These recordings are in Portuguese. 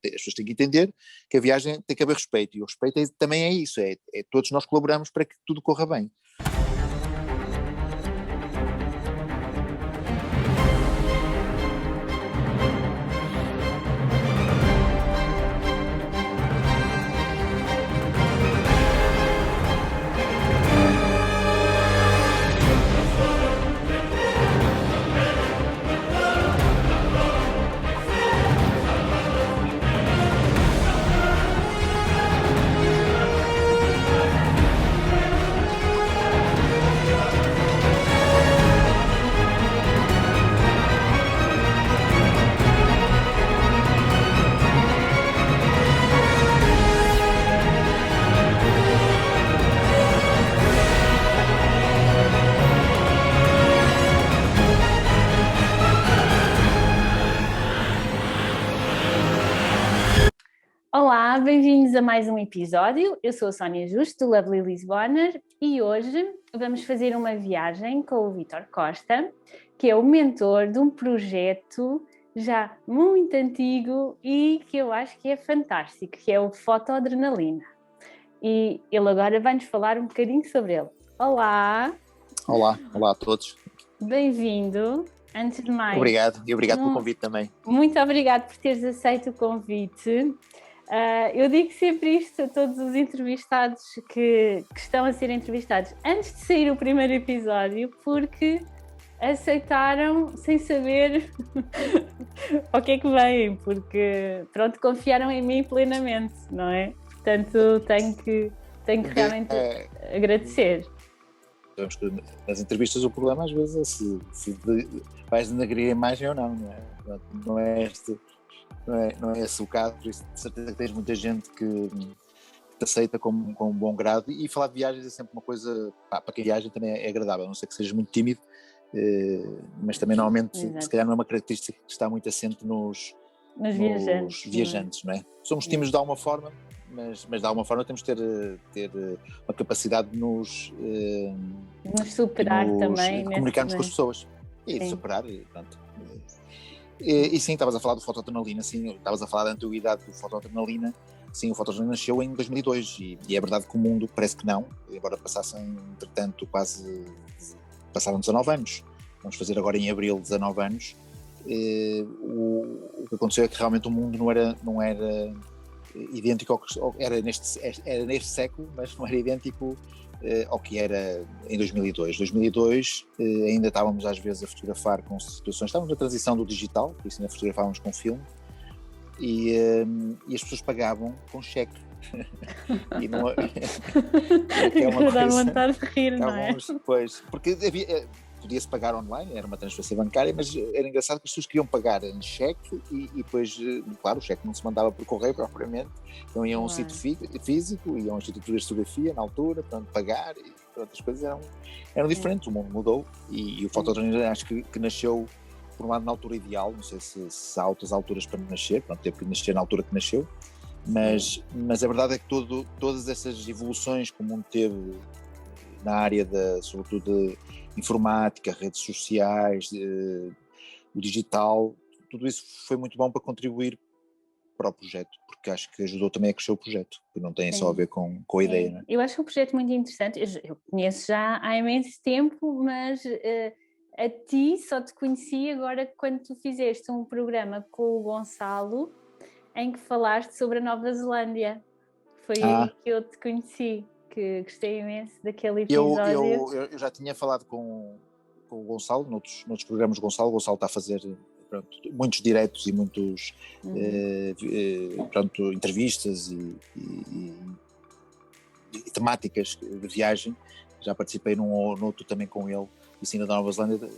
as pessoas têm que entender que a viagem tem que haver respeito, e o respeito também é isso, é todos nós colaboramos para que tudo corra bem. Olá, bem-vindos a mais um episódio. Eu sou a Sónia Justo, do Lovely Lisbona, e hoje vamos fazer uma viagem com o Vítor Costa, que é o mentor de um projeto já muito antigo e que eu acho que é fantástico, que é o Fotoadrenalina. E ele agora vai-nos falar um bocadinho sobre ele. Olá! Olá a todos. Bem-vindo. Antes de mais... Obrigado, e obrigado pelo convite também. Muito obrigado por teres aceito o convite. Eu digo sempre isto a todos os entrevistados que estão a ser entrevistados antes de sair o primeiro episódio, porque aceitaram sem saber o que é que vem, porque pronto, confiaram em mim plenamente, não é? Portanto, tenho que realmente agradecer. Nas entrevistas o problema às vezes é se vais denegrir a imagem ou não, não é? Não é esse o caso, por isso de certeza que tens muita gente que te aceita com um bom grado, e falar de viagens é sempre uma coisa, para quem viaja também é agradável, a não ser que sejas muito tímido, mas também normalmente se calhar não é uma característica que está muito assente nos viajantes, não é? Somos tímidos de alguma forma, mas de alguma forma temos de ter uma capacidade de nos superar também, comunicarmos com as pessoas e superar, e pronto. E sim, estavas a falar do Fotoadrenalina, sim, estavas a falar da antiguidade do Fotoadrenalina. Sim, o Fotoadrenalina nasceu em 2002 e é verdade que o mundo parece que não, embora passassem, entretanto, passaram 19 anos. Vamos fazer agora em abril 19 anos. O que aconteceu é que realmente o mundo não era idêntico era neste século, mas não era idêntico ao que era em 2002. 2002 ainda estávamos às vezes a fotografar com situações, estávamos na transição do digital, por isso ainda fotografávamos com filme, e as pessoas pagavam com cheque. E não é uma coisa, dá vontade de rir, não é? Pois, porque podia-se pagar online, era uma transferência bancária, mas era engraçado que as pessoas queriam pagar em cheque e depois, claro, o cheque não se mandava por correio propriamente, então iam a um sítio físico, iam a um instituto de fotografia na altura, portanto pagar, e pronto, as coisas eram diferentes, o mundo mudou, e o Fotoadrenalina acho que nasceu por um lado na altura ideal, não sei se há outras alturas para nascer, pronto, teve que nascer na altura que nasceu, mas a verdade é que todas essas evoluções que o mundo teve na área sobretudo de informática, redes sociais, o digital, tudo isso foi muito bom para contribuir para o projeto, porque acho que ajudou também a crescer o projeto, que não tem só a ver com a ideia. Não é? Eu acho o projeto muito interessante, eu conheço já há imenso tempo, mas a ti só te conheci agora quando tu fizeste um programa com o Gonçalo em que falaste sobre a Nova Zelândia. Foi aí que eu te conheci, que gostei imenso daquele episódio. Eu já tinha falado com o Gonçalo, noutros programas do Gonçalo. O Gonçalo está a fazer muitos diretos e muitos entrevistas e temáticas de viagem. Já participei num ou noutro também com ele, e sim, da Nova Zelândia.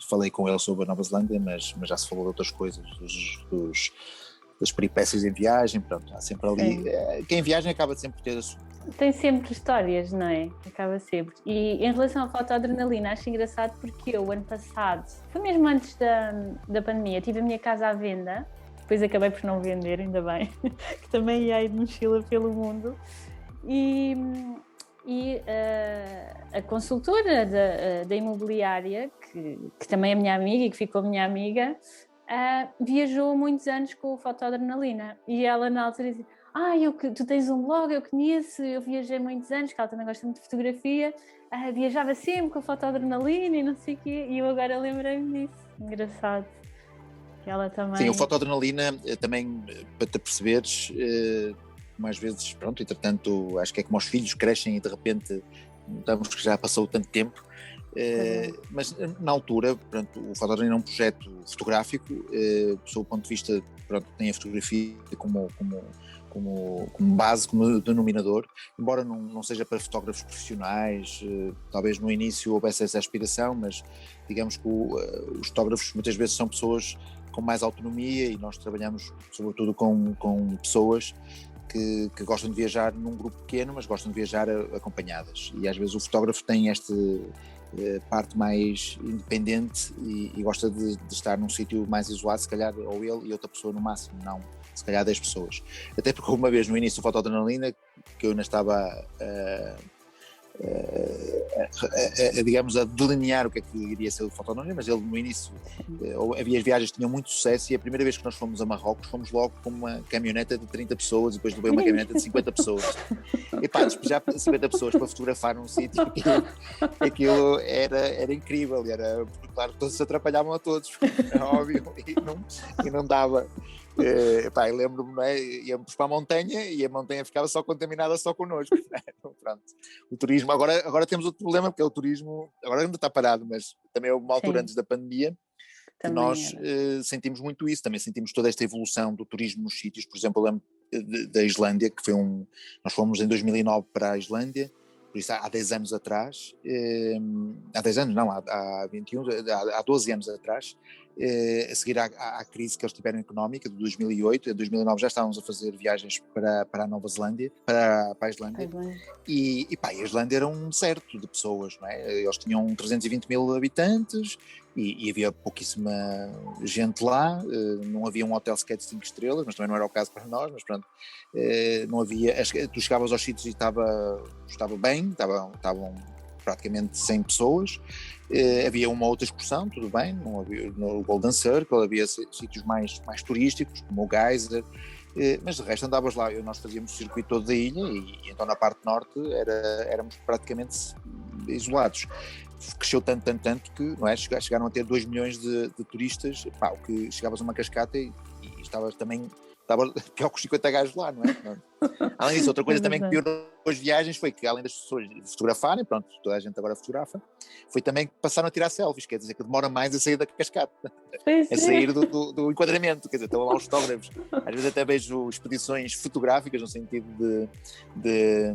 Falei com ele sobre a Nova Zelândia, mas já se falou de outras coisas, das peripécias em viagem, pronto, há sempre ali, quem viaja acaba sempre por ter tem sempre histórias, não é? Acaba sempre. E em relação à Fotoadrenalina, acho engraçado porque eu, ano passado, foi mesmo antes da pandemia, tive a minha casa à venda, depois acabei por não vender, ainda bem, que também ia ir de mochila pelo mundo, e a consultora da imobiliária, que também é minha amiga e que ficou minha amiga, viajou muitos anos com o Fotodrenalina e ela na altura dizia: tu tens um blog, eu conheço, eu viajei muitos anos, que ela também gosta muito de fotografia, viajava sempre com a Fotodrenalina e não sei o quê, e eu agora lembrei-me disso. Engraçado. Que ela também... Sim, o Fotodrenalina também, para te perceberes, mais vezes, pronto, entretanto, acho que é como os filhos crescem e de repente notamos que já passou tanto tempo. Mas na altura, pronto, o Fotodrenalina é um projeto fotográfico, sob o ponto de vista, pronto, tem a fotografia como base, como denominador, embora não seja para fotógrafos profissionais, talvez no início houvesse essa aspiração, mas digamos que os fotógrafos muitas vezes são pessoas com mais autonomia e nós trabalhamos sobretudo com pessoas que gostam de viajar num grupo pequeno, mas gostam de viajar acompanhadas, e às vezes o fotógrafo tem esta parte mais independente e gosta de estar num sítio mais isolado, se calhar ou ele e outra pessoa no máximo, não se calhar 10 pessoas. Até porque uma vez no início do Fotodrenalina, que eu ainda estava digamos, a delinear o que é que iria ser o Fotodrenalina, mas ele no início havia as viagens que tinham muito sucesso, e a primeira vez que nós fomos a Marrocos fomos logo com uma caminhoneta de 30 pessoas e depois levei uma caminhoneta de 50 pessoas e pá, despejar 50 pessoas para fotografar num sítio, aquilo era incrível, era, claro, todos se atrapalhavam a todos, é óbvio, e não dava. Pá, eu lembro-me, não é? Íamos para a montanha e a montanha ficava só contaminada só connosco. Pronto. O turismo, agora temos outro problema, porque é o turismo, agora ainda está parado, mas também houve uma altura antes da pandemia que também nós sentimos muito isso, também sentimos toda esta evolução do turismo nos sítios. Por exemplo, eu lembro da Islândia, que foi nós fomos em 2009 para a Islândia, por isso há 10 anos atrás, há 10 anos não, há 21, há 12 anos atrás, a seguir à crise que eles tiveram económica de 2008, em 2009 já estávamos a fazer viagens para a Nova Zelândia, para a Islândia, e pá, a Islândia era um deserto de pessoas, não é? Eles tinham 320 mil habitantes e havia pouquíssima gente lá, não havia um hotel sequer de 5 estrelas, mas também não era o caso para nós, mas pronto, não havia, tu chegavas aos sítios e estava bem, estavam praticamente 100 pessoas, havia uma outra excursão, tudo bem, não havia, no Golden Circle havia sítios mais turísticos, como o Geyser, mas de resto andavas lá, nós fazíamos o circuito todo da ilha e então na parte norte éramos praticamente isolados. Cresceu tanto que, não é, chegaram a ter 2 milhões de turistas, pá, o que chegavas a uma cascata e estava pior que os 50 gajos lá, não é? Além disso, outra coisa também que piorou as viagens foi que, além das pessoas fotografarem, pronto, toda a gente agora fotografa, foi também que passaram a tirar selfies, quer dizer que demora mais a sair da cascata, a sair do enquadramento, quer dizer, estão lá os fotógrafos, às vezes até vejo expedições fotográficas no sentido de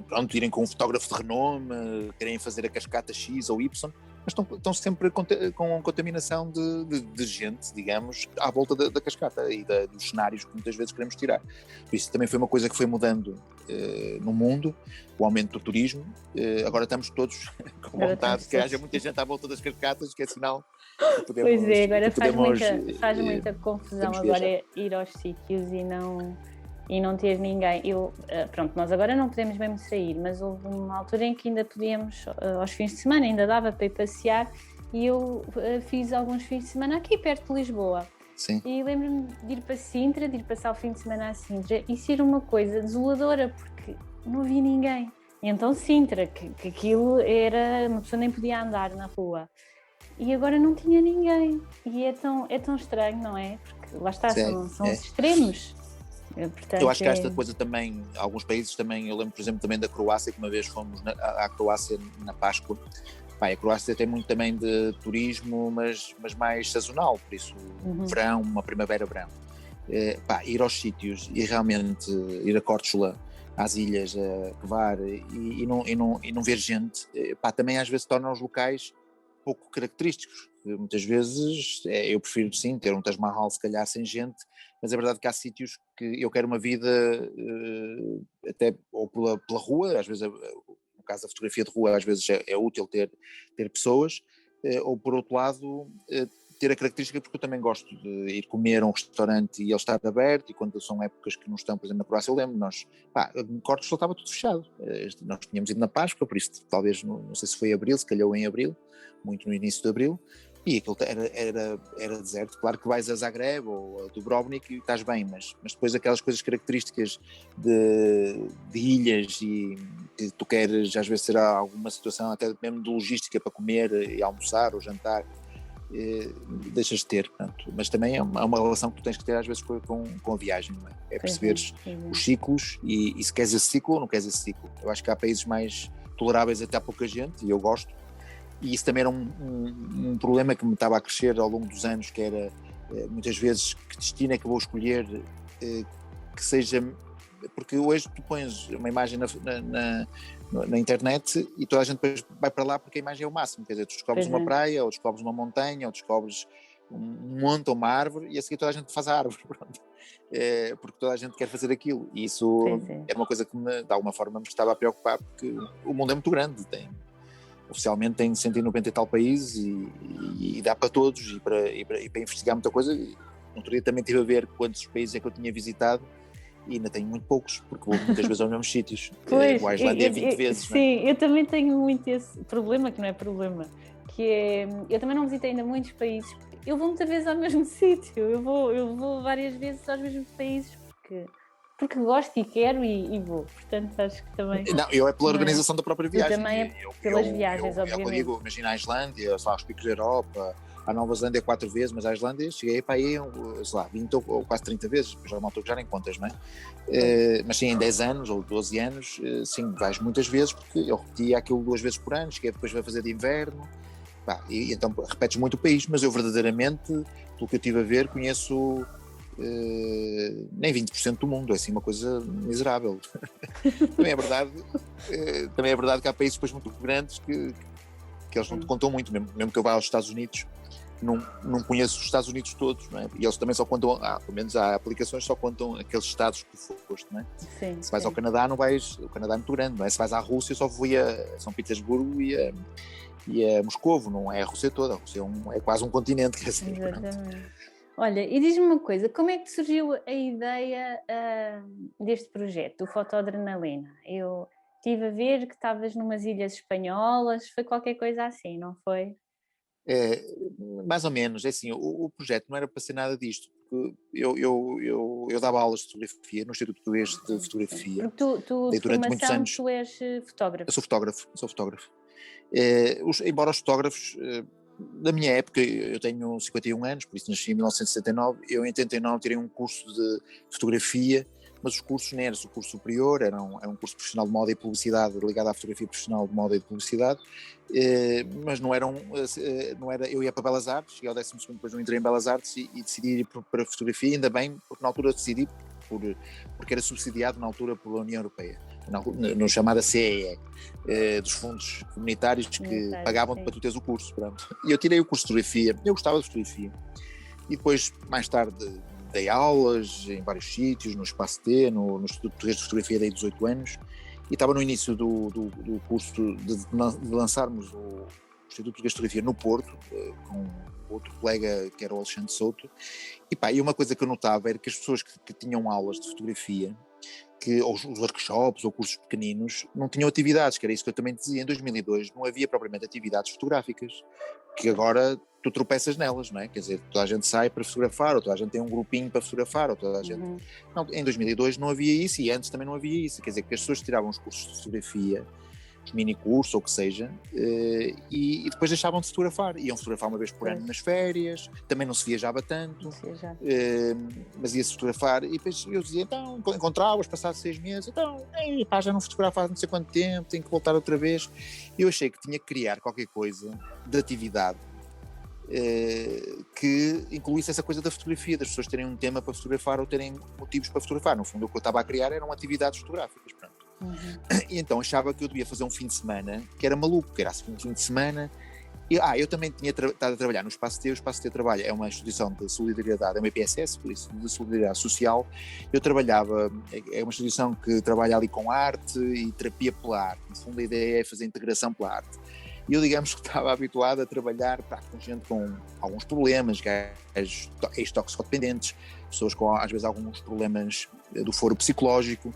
pronto, irem com um fotógrafo de renome, querem fazer a cascata X ou Y, mas estão sempre com contaminação de gente, digamos, à volta da cascata e dos cenários que muitas vezes queremos tirar. Por isso também foi uma coisa que foi mudando no mundo, o aumento do turismo. Agora estamos todos com vontade que haja muita gente à volta das cascatas, que é sinal que podemos, pois é, agora faz muita confusão agora ir aos sítios e não ter ninguém. Pronto, nós agora não podemos mesmo sair, mas houve uma altura em que ainda podíamos, aos fins de semana, ainda dava para ir passear, e eu fiz alguns fins de semana aqui perto de Lisboa. Sim. E lembro-me de ir para Sintra, de ir passar o fim de semana a Sintra, e ser uma coisa desoladora, porque não havia ninguém. E então Sintra, que aquilo era, uma pessoa nem podia andar na rua. E agora não tinha ninguém. E é tão estranho, não é? Porque lá está, são os extremos. Portanto, eu acho que esta coisa também, alguns países também, eu lembro por exemplo também da Croácia, que uma vez fomos à Croácia na Páscoa. Pá, a Croácia tem muito também de turismo, mas mais sazonal, por isso verão, uma primavera-verão. Ir aos sítios e realmente ir a Córtula, às ilhas, a Kvar e não ver gente, pá, também às vezes torna os locais pouco característicos. Muitas vezes eu prefiro sim ter um Taj Mahal se calhar sem gente, mas é verdade que há sítios que eu quero uma vida até ou pela rua, às vezes no caso da fotografia de rua às vezes é útil ter pessoas, ou por outro lado ter a característica, porque eu também gosto de ir comer a um restaurante e ele estar aberto, e quando são épocas que não estão, por exemplo na Croácia, eu lembro, nós, Cortes só estava tudo fechado, nós tínhamos ido na Páscoa, por isso talvez, não sei se foi em abril, se calhou em abril, muito no início de abril, E aquilo era deserto. Claro que vais a Zagreb ou a Dubrovnik e estás bem, mas depois aquelas coisas características de ilhas e que tu queres às vezes ter alguma situação até mesmo de logística para comer e almoçar ou jantar, deixas de ter, portanto. Mas também é uma relação que tu tens que ter às vezes com a viagem, não é? É perceberes os ciclos e se queres esse ciclo ou não queres esse ciclo. Eu acho que há países mais toleráveis até há pouca gente e eu gosto. E isso também era um problema que me estava a crescer ao longo dos anos, que era muitas vezes que destino é que vou escolher que seja, porque hoje tu pões uma imagem na internet e toda a gente depois vai para lá porque a imagem é o máximo, quer dizer, tu descobres uma praia ou descobres uma montanha ou descobres um monte ou uma árvore e a seguir toda a gente faz a árvore, pronto. Porque toda a gente quer fazer aquilo e isso era uma coisa que de alguma forma me estava a preocupar, porque o mundo é muito grande, oficialmente tem 190 e tal países e dá para todos e para investigar muita coisa. No outro dia também estive a ver quantos países é que eu tinha visitado e ainda tenho muito poucos, porque vou muitas vezes aos mesmos sítios. O Islândia 20 vezes. Sim, não é? Eu também tenho muito esse problema, que não é problema, que é, eu também não visitei ainda muitos países, eu vou muitas vezes ao mesmo sítio, eu vou várias vezes aos mesmos países, porque gosto e quero e vou, portanto acho que também... Não, eu é pela organização da própria viagem. Eu também é pelas viagens, obviamente. Eu digo, imagina a Islândia, sei lá, os picos da Europa, a Nova Zelândia 4 vezes, mas a Islândia cheguei para aí, sei lá, 20 ou quase 30 vezes, já não estou já nem contas, não é? Mas sim, em 10 anos ou 12 anos, sim, vais muitas vezes, porque eu repetia aquilo 2 vezes por ano, cheguei depois vai fazer de inverno, e então repetes muito o país, mas eu verdadeiramente, pelo que eu estive a ver, conheço... nem 20% do mundo, é assim uma coisa miserável. Também é verdade que há países depois muito grandes que eles não te contam muito, mesmo que eu vá aos Estados Unidos, não conheço os Estados Unidos todos, não é? E eles também só contam, pelo menos há aplicações que só contam aqueles estados que tu foste, não é? Sim, se vais ao Canadá, o Canadá é muito grande, não é? Se vais à Rússia, só fui a São Petersburgo e a Moscovo, não é a Rússia toda, a Rússia é quase um continente, quer dizer. Exatamente. Olha, e diz-me uma coisa, como é que surgiu a ideia deste projeto, do Fotoadrenalina? Eu estive a ver que estavas numas ilhas espanholas, foi qualquer coisa assim, não foi? Mais ou menos, é assim, o projeto não era para ser nada disto, porque eu dava aulas de fotografia no Instituto Português de Fotografia. Porque tu de durante muitos anos, tu és fotógrafo. Eu sou fotógrafo. Embora os fotógrafos... Da minha época, eu tenho 51 anos, por isso nasci em 1979, eu em 89 tirei um curso de fotografia, mas os cursos não eram o curso superior, era um curso profissional de moda e publicidade ligado à fotografia profissional de moda e de publicidade, mas não era, eu ia para Belas Artes, cheguei ao 12º, depois não entrei em Belas Artes e decidi ir para a fotografia, ainda bem, porque na altura decidi, porque era subsidiado na altura pela União Europeia, no chamada CEE, dos fundos comunitários que pagavam para tu teres o curso, pronto. E eu tirei o curso de fotografia, eu gostava de fotografia, e depois, mais tarde, dei aulas em vários sítios, no Espaço T, no Instituto Português de Fotografia, dei 18 anos, e estava no início do curso de lançarmos o Instituto Português de Fotografia no Porto, com outro colega que era o Alexandre Souto, e uma coisa que eu notava era que as pessoas que tinham aulas de fotografia, ou os workshops ou cursos pequeninos, não tinham atividades, que era isso que eu também dizia. Em 2002 não havia propriamente atividades fotográficas, que agora tu tropeças nelas, não é? Quer dizer, toda a gente sai para fotografar, ou toda a gente tem um grupinho para fotografar, ou toda a gente... Não, em 2002 não havia isso, e antes também não havia isso, quer dizer, que as pessoas tiravam os cursos de fotografia, os mini-cursos ou o que seja, e depois deixavam de fotografar, iam fotografar uma vez por ano nas férias, também não se viajava tanto, mas ia-se fotografar, e depois eu dizia, então, encontrava-os passados 6 meses, então, já não fotografava há não sei quanto tempo, tenho que voltar outra vez. Eu achei que tinha que criar qualquer coisa de atividade que incluísse essa coisa da fotografia, das pessoas terem um tema para fotografar ou terem motivos para fotografar. No fundo, o que eu estava a criar eram atividades fotográficas, pronto. E então achava que eu devia fazer um fim de semana que era maluco, que era assim um fim de semana. Eu também tinha estado a trabalhar no Espaço T. O Espaço T trabalha, é uma instituição de solidariedade, é uma IPSS, por isso, de solidariedade social. Eu trabalhava, é uma instituição que trabalha ali com arte e terapia pela arte. No fundo, a ideia é fazer integração pela arte. E eu, digamos que estava habituado a trabalhar com gente com alguns problemas, ex-toxicodependentes, pessoas com, às vezes, alguns problemas do foro psicológico.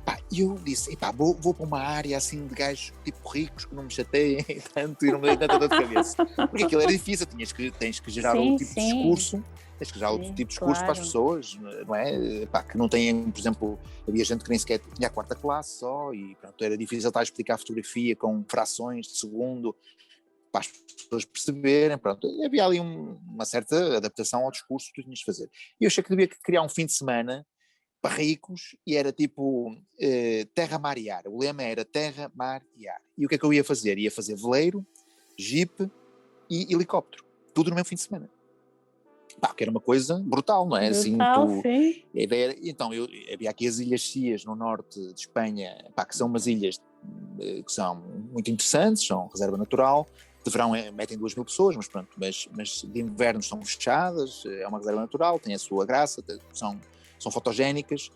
Pá, e eu disse, epá, vou para uma área assim de gajos tipo ricos que não me chateiem tanto e não me deem tanta dor de cabeça. Porque aquilo era difícil, tens que gerar Sim, outro tipo de sim, discurso, tens que gerar outro sim, tipo de discurso para as claro. pessoas, não é? Pá, que não têm, por exemplo, havia gente que nem sequer tinha a quarta classe só e pronto, era difícil estar a explicar a fotografia com frações de segundo para as pessoas perceberem, pronto, havia ali uma certa adaptação ao discurso que tu tinhas de fazer. E eu achei que devia criar um fim de semana para ricos e era tipo terra, mar e ar. O lema era terra, mar e ar. E o que é que eu ia fazer? Ia fazer veleiro, jeep e helicóptero. Tudo no mesmo fim de semana. Pá, que era uma coisa brutal, não é? Assim, Brutal, sim. então, havia aqui as Ilhas Cias no norte de Espanha, pá, que são umas ilhas que são muito interessantes, são reserva natural. De verão metem 2.000 pessoas, mas pronto, mas de inverno estão fechadas, é uma reserva natural, tem a sua graça, são fotogénicas.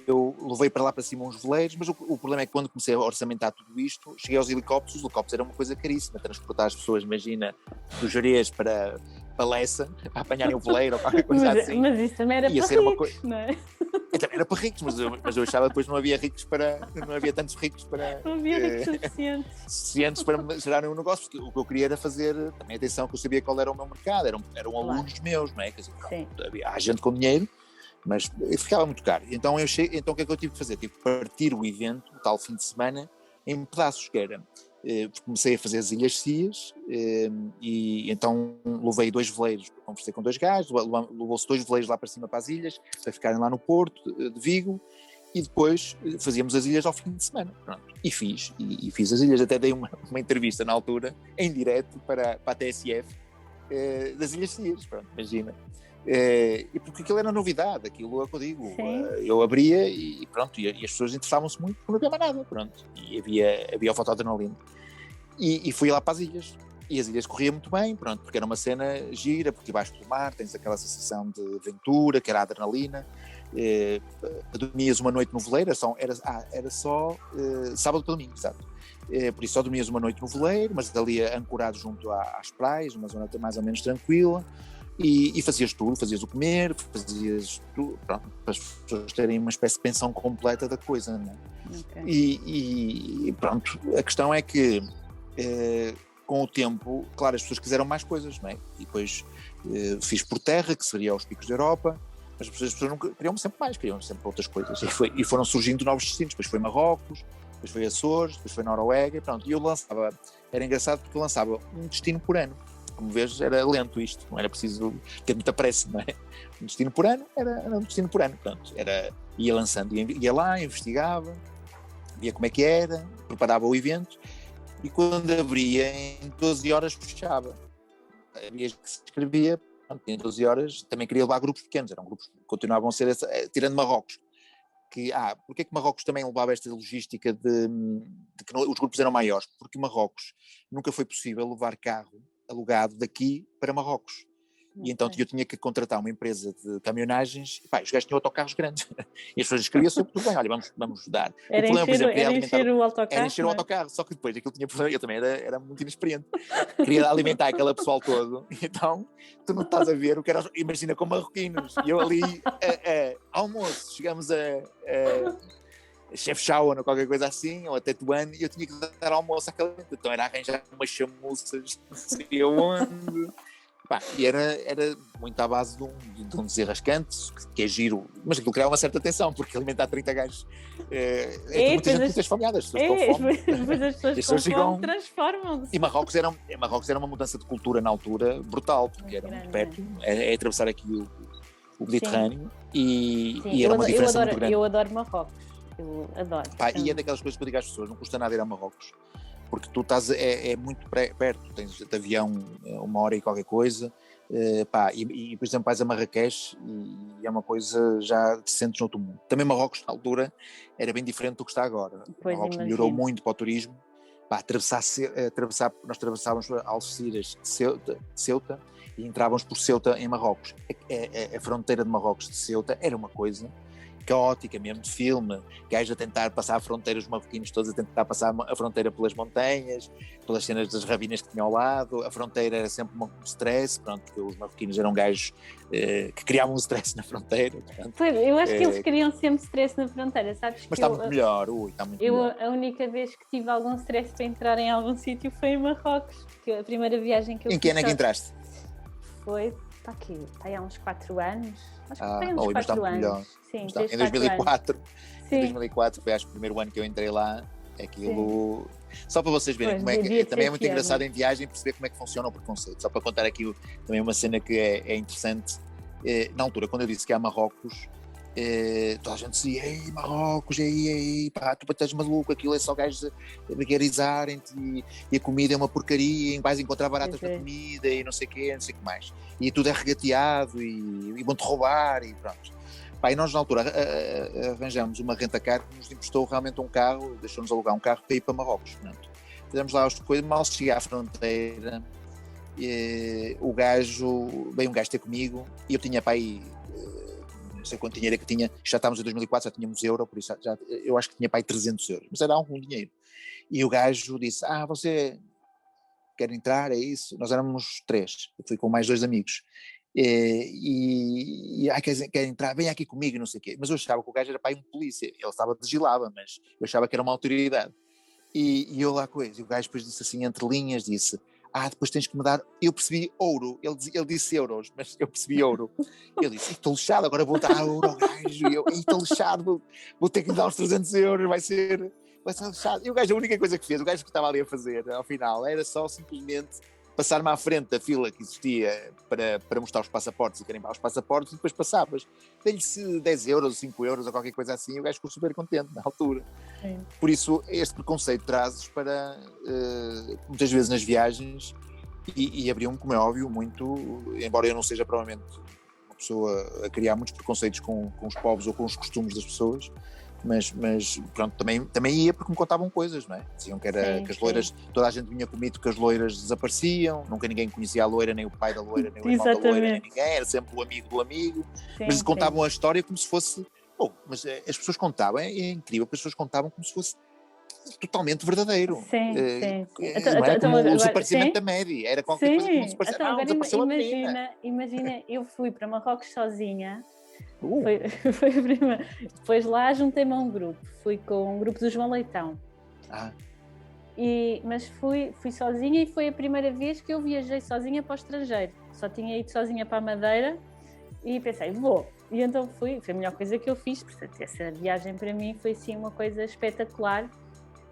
Eu levei para lá para cima uns veleiros, mas o problema é que quando comecei a orçamentar tudo isto, cheguei aos helicópteros. Os helicópteros eram uma coisa caríssima, transportar as pessoas, imagina, do Jerez para Lessa, para apanharem o veleiro ou qualquer coisa assim. Mas isso também era para ricos, não é? Também era para ricos, mas eu achava que depois não havia tantos ricos para... Não havia ricos suficientes para gerarem um negócio, porque o que eu queria era fazer, também atenção que eu sabia qual era o meu mercado, eram claro. Alunos meus, não é? Quer dizer, há gente com dinheiro, mas ficava muito caro. Então o que é que eu tive que fazer? Tive que partir o evento, o tal fim de semana, em pedaços, que era... comecei a fazer as Ilhas Cias e então levei 2 veleiros, conversei com 2 gajos, levou-se 2 veleiros lá para cima para as ilhas, para ficarem lá no porto de Vigo, e depois fazíamos as ilhas ao fim de semana. Pronto. E fiz as ilhas, até dei uma entrevista na altura, em direto para a TSF, das Ilhas Cias, pronto, imagina. E porque aquilo era novidade, aquilo é o que eu digo, eu abria e pronto, e as pessoas interessavam-se muito porque não havia mais nada, pronto, e havia o fotoadrenalina. E fui lá para as ilhas, e as ilhas corriam muito bem, pronto, porque era uma cena gira, porque debaixo do mar tens aquela sensação de aventura, que era a adrenalina. Dormias uma noite no veleiro, era só sábado para domingo, exato. Por isso só dormias uma noite no veleiro, mas ali ancorado junto às praias, uma zona mais ou menos tranquila. E fazias tudo, fazias o comer, fazias tudo, pronto, para as pessoas terem uma espécie de pensão completa da coisa, não é? Okay. E pronto, a questão é que com o tempo, claro, as pessoas quiseram mais coisas, não é? E depois fiz por terra, que seria aos picos da Europa, mas as pessoas nunca queriam sempre mais, queriam sempre outras coisas, e foram surgindo novos destinos. Depois foi Marrocos, depois foi Açores, depois foi Noruega, pronto, e eu lançava, era engraçado porque eu lançava um destino por ano. Como vês, era lento isto, não era preciso ter muita pressa, não é? Um destino por ano era um destino por ano, pronto, ia lançando, ia lá, investigava, via como é que era, preparava o evento, e quando abria, em 12 horas fechava. Havia que se inscrevia, em 12 horas, também queria levar grupos pequenos, eram grupos que continuavam a ser, tirando Marrocos, porque é que Marrocos também levava esta logística de que os grupos eram maiores? Porque Marrocos nunca foi possível levar carro alugado daqui para Marrocos. E então eu tinha que contratar uma empresa de caminhonagens, e os gajos tinham autocarros grandes. E as pessoas escreviam-se, tudo bem, olha, vamos dar. Era encher o autocarro. Era encher o autocarro, só que depois aquilo tinha problema, eu também era muito inexperiente. Queria alimentar aquele pessoal todo, então tu não estás a ver o que era, imagina com marroquinos. E eu ali, almoço, chegamos a Chef Shawan ou qualquer coisa assim, ou até Tetuane, e eu tinha que dar almoço àquela gente. Então era arranjar umas chamuças, não sei onde. E era muito à base de um desenrascante, que é giro, mas aquilo criava uma certa tensão, porque alimentar 30 gajos muita gente muito esfomeada, as pessoas com fome. Depois as pessoas com fome transformam-se. E Marrocos era uma mudança de cultura na altura brutal, porque era muito perto, é atravessar aqui o Mediterrâneo, e era uma diferença muito grande. Eu adoro Marrocos. Eu adoro. E é daquelas coisas que eu digo às pessoas, não custa nada ir a Marrocos, porque tu estás, é muito perto, tens de avião 1 hora e qualquer coisa, e por exemplo vais a Marrakech e é uma coisa, já te sentes no outro mundo. Também Marrocos na altura era bem diferente do que está agora. Marrocos melhorou muito para o turismo, nós atravessávamos Algeciras de Ceuta e entrávamos por Ceuta em Marrocos. A fronteira de Marrocos de Ceuta era uma coisa. caótica, mesmo de filme, gajos a tentar passar fronteiras, os marroquinos todos a tentar passar a fronteira pelas montanhas, pelas cenas das rabinas que tinham ao lado, a fronteira era sempre um stress, pronto, porque os marroquinos eram gajos que criavam um stress na fronteira. Portanto, eu acho que eles criam sempre stress na fronteira, sabes? Mas está muito melhor, está muito melhor. A única vez que tive algum stress para entrar em algum sítio foi em Marrocos, porque a primeira viagem que eu fiz... Em que ano é que entraste? Foi, está aqui, está aí há uns 4 anos. Acho que foi uns 4 anos. Melhor. Sim, em 2004. Sim. Em 2004 foi acho que o primeiro ano que eu entrei lá. Aquilo... Só para vocês verem como é que... Também é muito engraçado em viagem perceber como é que funciona o preconceito. Só para contar aqui também uma cena que é interessante. Na altura, quando eu disse que há Marrocos, toda a gente dizia: ei, Marrocos, ei, pá, tu estás maluco, aquilo é só gajos a vulgarizarem-te e a comida é uma porcaria, vais encontrar baratas na comida e não sei o quê, não sei o que mais. E tudo é regateado e vão-te roubar e pronto. Pá, e nós na altura arranjamos uma renta-car que nos emprestou realmente um carro, deixou-nos alugar um carro para ir para Marrocos. Portanto, fizemos lá as coisas, mal cheguei à fronteira, o gajo, veio um gajo ter comigo e eu tinha para aí, não sei quanto dinheiro é que tinha, já estávamos em 2004, já tínhamos euro, por isso eu acho que tinha para aí 300 euros, mas era algum dinheiro. E o gajo disse: você quer entrar, é isso? Nós éramos 3, eu fui com mais 2 amigos. Quer entrar, vem aqui comigo, não sei o quê. Mas eu achava que o gajo era para aí um polícia, ele estava de gilava, mas eu achava que era uma autoridade. E eu lá com ele, e o gajo depois disse assim, entre linhas, disse: depois tens que me dar, eu percebi ouro, ele disse euros, mas eu percebi ouro. Eu disse: estou lixado, agora vou dar ouro ao gajo, e eu estou lixado, vou ter que lhe dar os 300 euros, vai ser lixado. E o gajo, a única coisa que fez, o gajo que estava ali a fazer, ao final, era só simplesmente passar-me à frente da fila que existia para mostrar os passaportes e carimbar os passaportes, e depois passavas. Dei-lhe 10 euros, 5 euros ou qualquer coisa assim, e o gajo ficou super contente na altura. Sim. Por isso, este preconceito trazes para, muitas vezes nas viagens, e abriu-me, como é óbvio, muito, embora eu não seja provavelmente uma pessoa a criar muitos preconceitos com os povos ou com os costumes das pessoas, mas pronto, também ia porque me contavam coisas, não é? Diziam que as loiras, toda a gente vinha comigo que as loiras desapareciam, nunca ninguém conhecia a loira, nem o pai da loira, nem o irmão da loira, nem ninguém, era sempre o amigo do amigo, mas contavam a história como se fosse, mas as pessoas contavam, é incrível, porque as pessoas contavam como se fosse totalmente verdadeiro. Sim. Não era como o desaparecimento da média, era qualquer coisa que não se parecia. Não, desapareceu a menina. Imagina, eu fui para Marrocos sozinha. Foi a primeira. Depois lá juntei-me a um grupo, fui com um grupo do João Leitão. Mas fui sozinha e foi a primeira vez que eu viajei sozinha para o estrangeiro. Só tinha ido sozinha para a Madeira e pensei, vou. E então foi a melhor coisa que eu fiz, portanto essa viagem para mim foi sim uma coisa espetacular,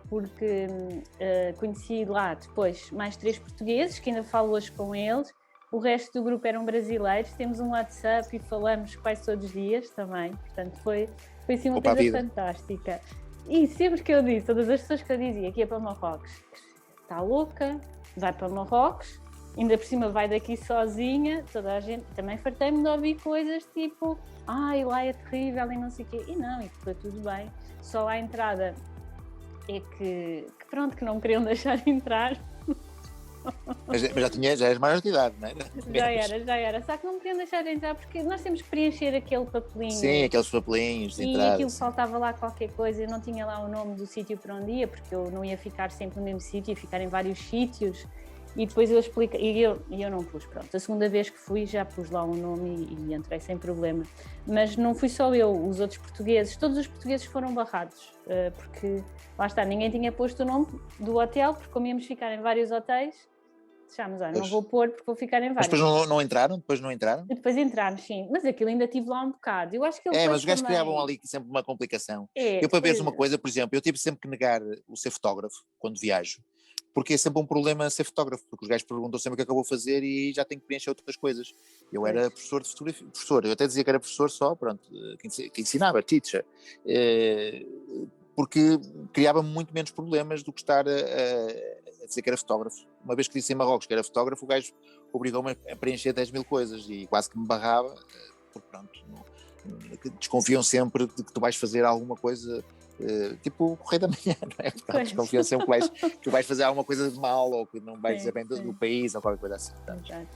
porque conheci lá depois mais 3 portugueses, que ainda falo hoje com eles. O resto do grupo eram brasileiros, temos um WhatsApp e falamos quase todos os dias também, portanto foi assim uma coisa fantástica. E sempre que eu disse, todas as pessoas que eu dizia que ia para Marrocos, está louca, vai para Marrocos, ainda por cima vai daqui sozinha, toda a gente, também fartei-me de ouvir coisas tipo, lá é terrível e não sei o quê, e não, e foi tudo bem, só à entrada é que não me queriam deixar entrar. Mas já és maior de idade, não é? Já era, só que não me queriam deixar entrar porque nós temos que preencher aquele papelinho. Sim, aqueles papelinhos de entrada. E aquilo faltava lá qualquer coisa, eu não tinha lá o nome do sítio para onde ia, porque eu não ia ficar sempre no mesmo sítio, ia ficar em vários sítios, e depois eu explico, e eu não pus, pronto, a segunda vez que fui já pus lá um nome e entrei sem problema, mas não fui só eu, os outros portugueses, todos os portugueses foram barrados, porque lá está, ninguém tinha posto o nome do hotel, porque como íamos ficar em vários hotéis, deixámos, não vou pôr porque vou ficar em vários. Mas depois não entraram? E depois entramos, sim. Mas aquilo ainda tive lá um bocado. Eu acho que mas os gajos criavam ali sempre uma complicação. Eu para veres uma coisa, por exemplo, eu tive sempre que negar o ser fotógrafo quando viajo, porque é sempre um problema ser fotógrafo, porque os gajos perguntam sempre o que é que eu vou fazer e já tenho que preencher outras coisas. Eu era professor de fotografia, eu até dizia que era professor só, pronto, que ensinava, teacher, porque criava muito menos problemas do que estar a dizer que era fotógrafo. Uma vez que disse em Marrocos que era fotógrafo, o gajo obrigou-me a preencher 10 mil coisas e quase que me barrava, porque pronto, desconfiam sempre de que tu vais fazer alguma coisa tipo o Correio da Manhã, não é? Portanto, desconfiam sempre que vais fazer alguma coisa de mal ou que não vais dizer bem do país ou qualquer coisa assim.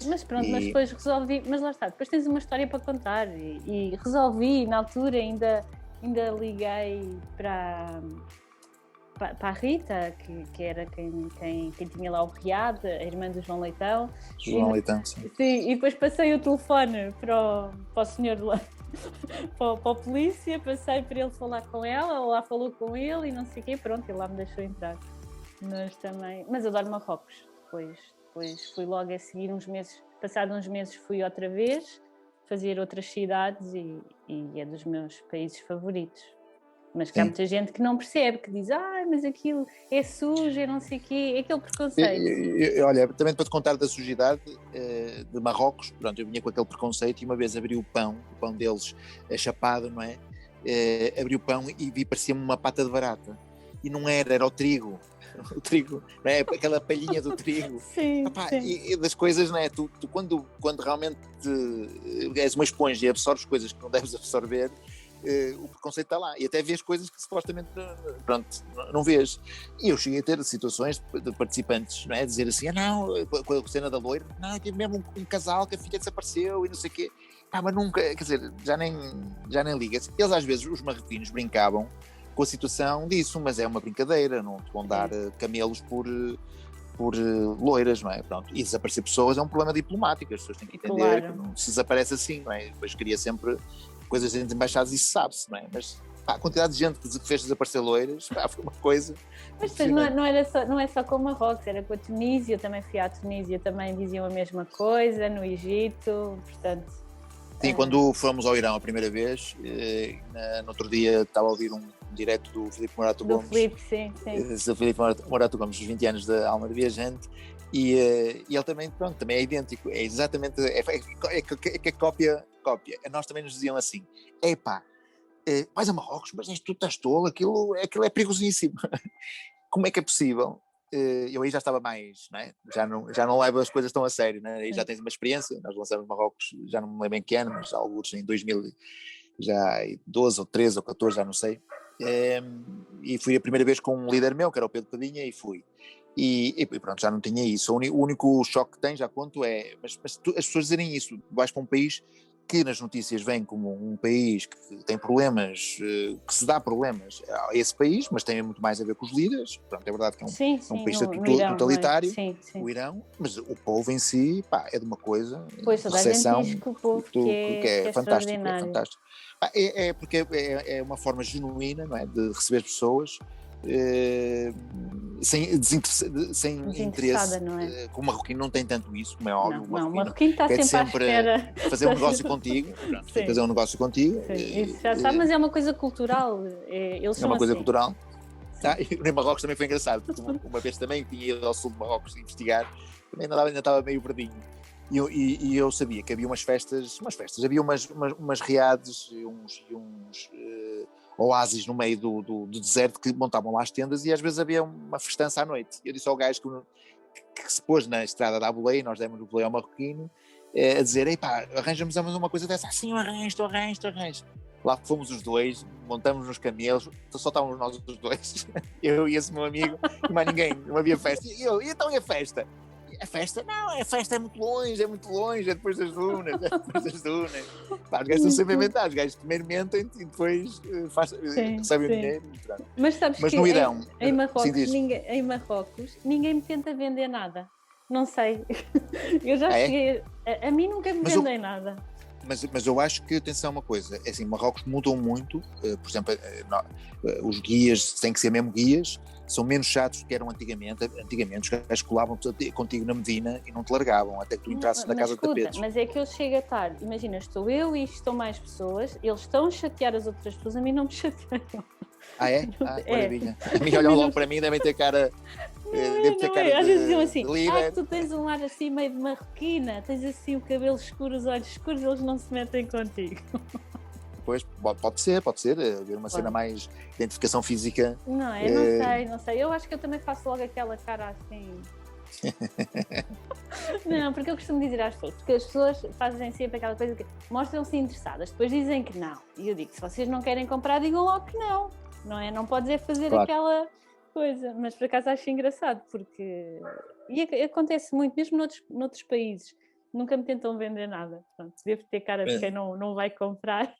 Mas pronto, mas depois resolvi, mas lá está, depois tens uma história para contar e resolvi, na altura ainda liguei para a Rita, que era quem tinha lá o Riad, a irmã do João Leitão. João Leitão, sim. Sim, e depois passei o telefone para o senhor lá, para a polícia, passei para ele falar com ela lá falou com ele e não sei o quê, pronto, ele lá me deixou entrar. Mas eu adoro Marrocos, depois fui logo a seguir passado uns meses fui outra vez fazer outras cidades e é dos meus países favoritos. Mas que há muita gente que não percebe, que diz, mas aquilo é sujo, é não sei o quê, é aquele preconceito. Olha, também para te contar da sujidade de Marrocos, pronto, eu vinha com aquele preconceito e uma vez abri o pão deles chapado, não é? Abri o pão e vi, parecia-me uma pata de barata. E não era o trigo, não é? Aquela palhinha do trigo. Sim, sim. E das coisas, não é? Tu quando realmente és uma esponja e absorves coisas que não deves absorver, o preconceito está lá, e até vês coisas que supostamente não vês. E eu cheguei a ter situações de participantes, não é? Dizer assim, com a cena da loira, tive mesmo um casal que a filha desapareceu e não sei o quê, mas nunca, quer dizer, já nem liga-se. Eles às vezes, os marroquinos, brincavam com a situação disso, mas é uma brincadeira, não te vão dar camelos por loiras, não é? Pronto. E desaparecer pessoas é um problema diplomático, as pessoas têm que entender que não se desaparece assim, não é? Depois queria sempre coisas entre embaixadas, isso sabe-se, não é? Mas a quantidade de gente que fez desaparecer loiras, foi uma coisa. Mas não é só com Marrocos, era com a Tunísia, eu também fui à Tunísia, também diziam a mesma coisa, no Egito, portanto. Sim, quando fomos ao Irão a primeira vez, no outro dia estava a ouvir um direto do Filipe Morato Gomes. Do Filipe, sim. Do Filipe Morato Gomes, dos 20 anos da Alma de Viajante, e ele também, pronto, também é idêntico, é exatamente, que a cópia. Nós também nos diziam assim, vais a Marrocos, mas tu estás tolo, aquilo é perigosíssimo. Como é que é possível? Eu aí já estava mais, não é? já não levo as coisas tão a sério, não é? Aí já tens uma experiência, nós lançamos Marrocos, já não me lembro em que ano, mas alguns em 2000, já 12 ou 13 ou 14, já não sei, e fui a primeira vez com um líder meu, que era o Pedro Padinha, e fui. E pronto, já não tinha isso. O único choque que tem, já conto, mas as pessoas dizerem isso, vais para um país que nas notícias vem como um país que tem problemas, que se dá problemas a esse país, mas tem muito mais a ver com os líderes. Pronto, é verdade que é um país totalitário, o Irão, mas o povo em si, é de uma coisa, pois, toda a gente diz que o povo que é fantástico, é fantástico. Porque é uma forma genuína, não é, de receber pessoas, sem interesse, não é? como o marroquino não tem tanto isso, como é óbvio. O marroquino está sempre à espera fazer um negócio contigo, fazer um negócio contigo. Isso já sabe, mas é uma coisa cultural. Eles são uma coisa assim. cultural. E em Marrocos também foi engraçado, porque uma vez também tinha ido ao sul de Marrocos investigar, também ainda estava meio verdinho. E eu sabia que havia umas festas, havia umas riades e uns oásis no meio do deserto que montavam lá as tendas e às vezes havia uma festança à noite. Eu disse ao gajo que se pôs na estrada da boleia, nós demos o boleia ao marroquino, a dizer, arranjamos uma coisa dessa, assim, eu arranjo. Lá fomos os dois, montamos nos camelos, só estávamos nós os dois, eu e esse meu amigo, e mais ninguém, não havia festa. E então e a festa? A festa? Não, a festa é muito longe, é depois das dunas. Os gajos estão sempre a inventar, os gajos primeiro mentem e depois recebem o dinheiro. Mas sabes que no Irão, em Marrocos ninguém me tenta vender nada. Não sei. Eu já cheguei. A mim nunca me vendem nada. Mas eu acho que, atenção, uma coisa, é assim, Marrocos mudam muito, por exemplo, os guias têm que ser mesmo guias, são menos chatos do que eram antigamente. Antigamente os gajos colavam contigo na Medina e não te largavam até que tu entrasses na casa de tapetes. Mas é que eu chego a tarde, imagina, estou eu e estão mais pessoas, eles estão a chatear as outras pessoas, a mim não me chateiam. Maravilha. A mim olham logo para mim, devem ter cara... Às vezes diziam assim, tu tens um ar assim meio de marroquina, tens assim o cabelo escuro, os olhos escuros, eles não se metem contigo. Pois, pode ser, haver uma cena mais de identificação física. Não é? Não sei. Eu acho que eu também faço logo aquela cara assim. Não, porque eu costumo dizer às pessoas, porque as pessoas fazem sempre aquela coisa que mostram-se interessadas, depois dizem que não. E eu digo, se vocês não querem comprar, digam logo que não. não é? Não podes é fazer Claro. aquela coisa, mas por acaso acho engraçado, porque e acontece muito, mesmo noutros países, nunca me tentam vender nada. Pronto, devo ter cara de quem não vai comprar.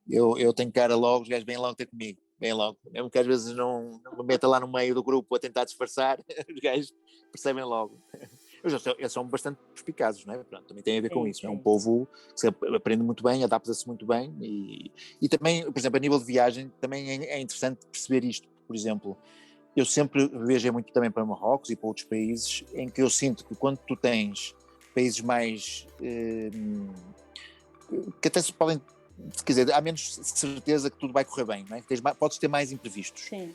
Eu tenho cara logo, os gajos vêm logo ter comigo, vêm logo. Mesmo que às vezes não me meta lá no meio do grupo a tentar disfarçar, os gajos percebem logo. Eles são bastante perspicazes, não é? Pronto, também tem a ver com isso. É um povo que se aprende muito bem, adapta-se muito bem e também, por exemplo, a nível de viagem, também é interessante perceber isto. Por exemplo, eu sempre viajei muito também para Marrocos e para outros países em que eu sinto que quando tu tens países mais que até se podem, se quiser, há menos certeza que tudo vai correr bem, não é? Podes ter mais imprevistos. Sim.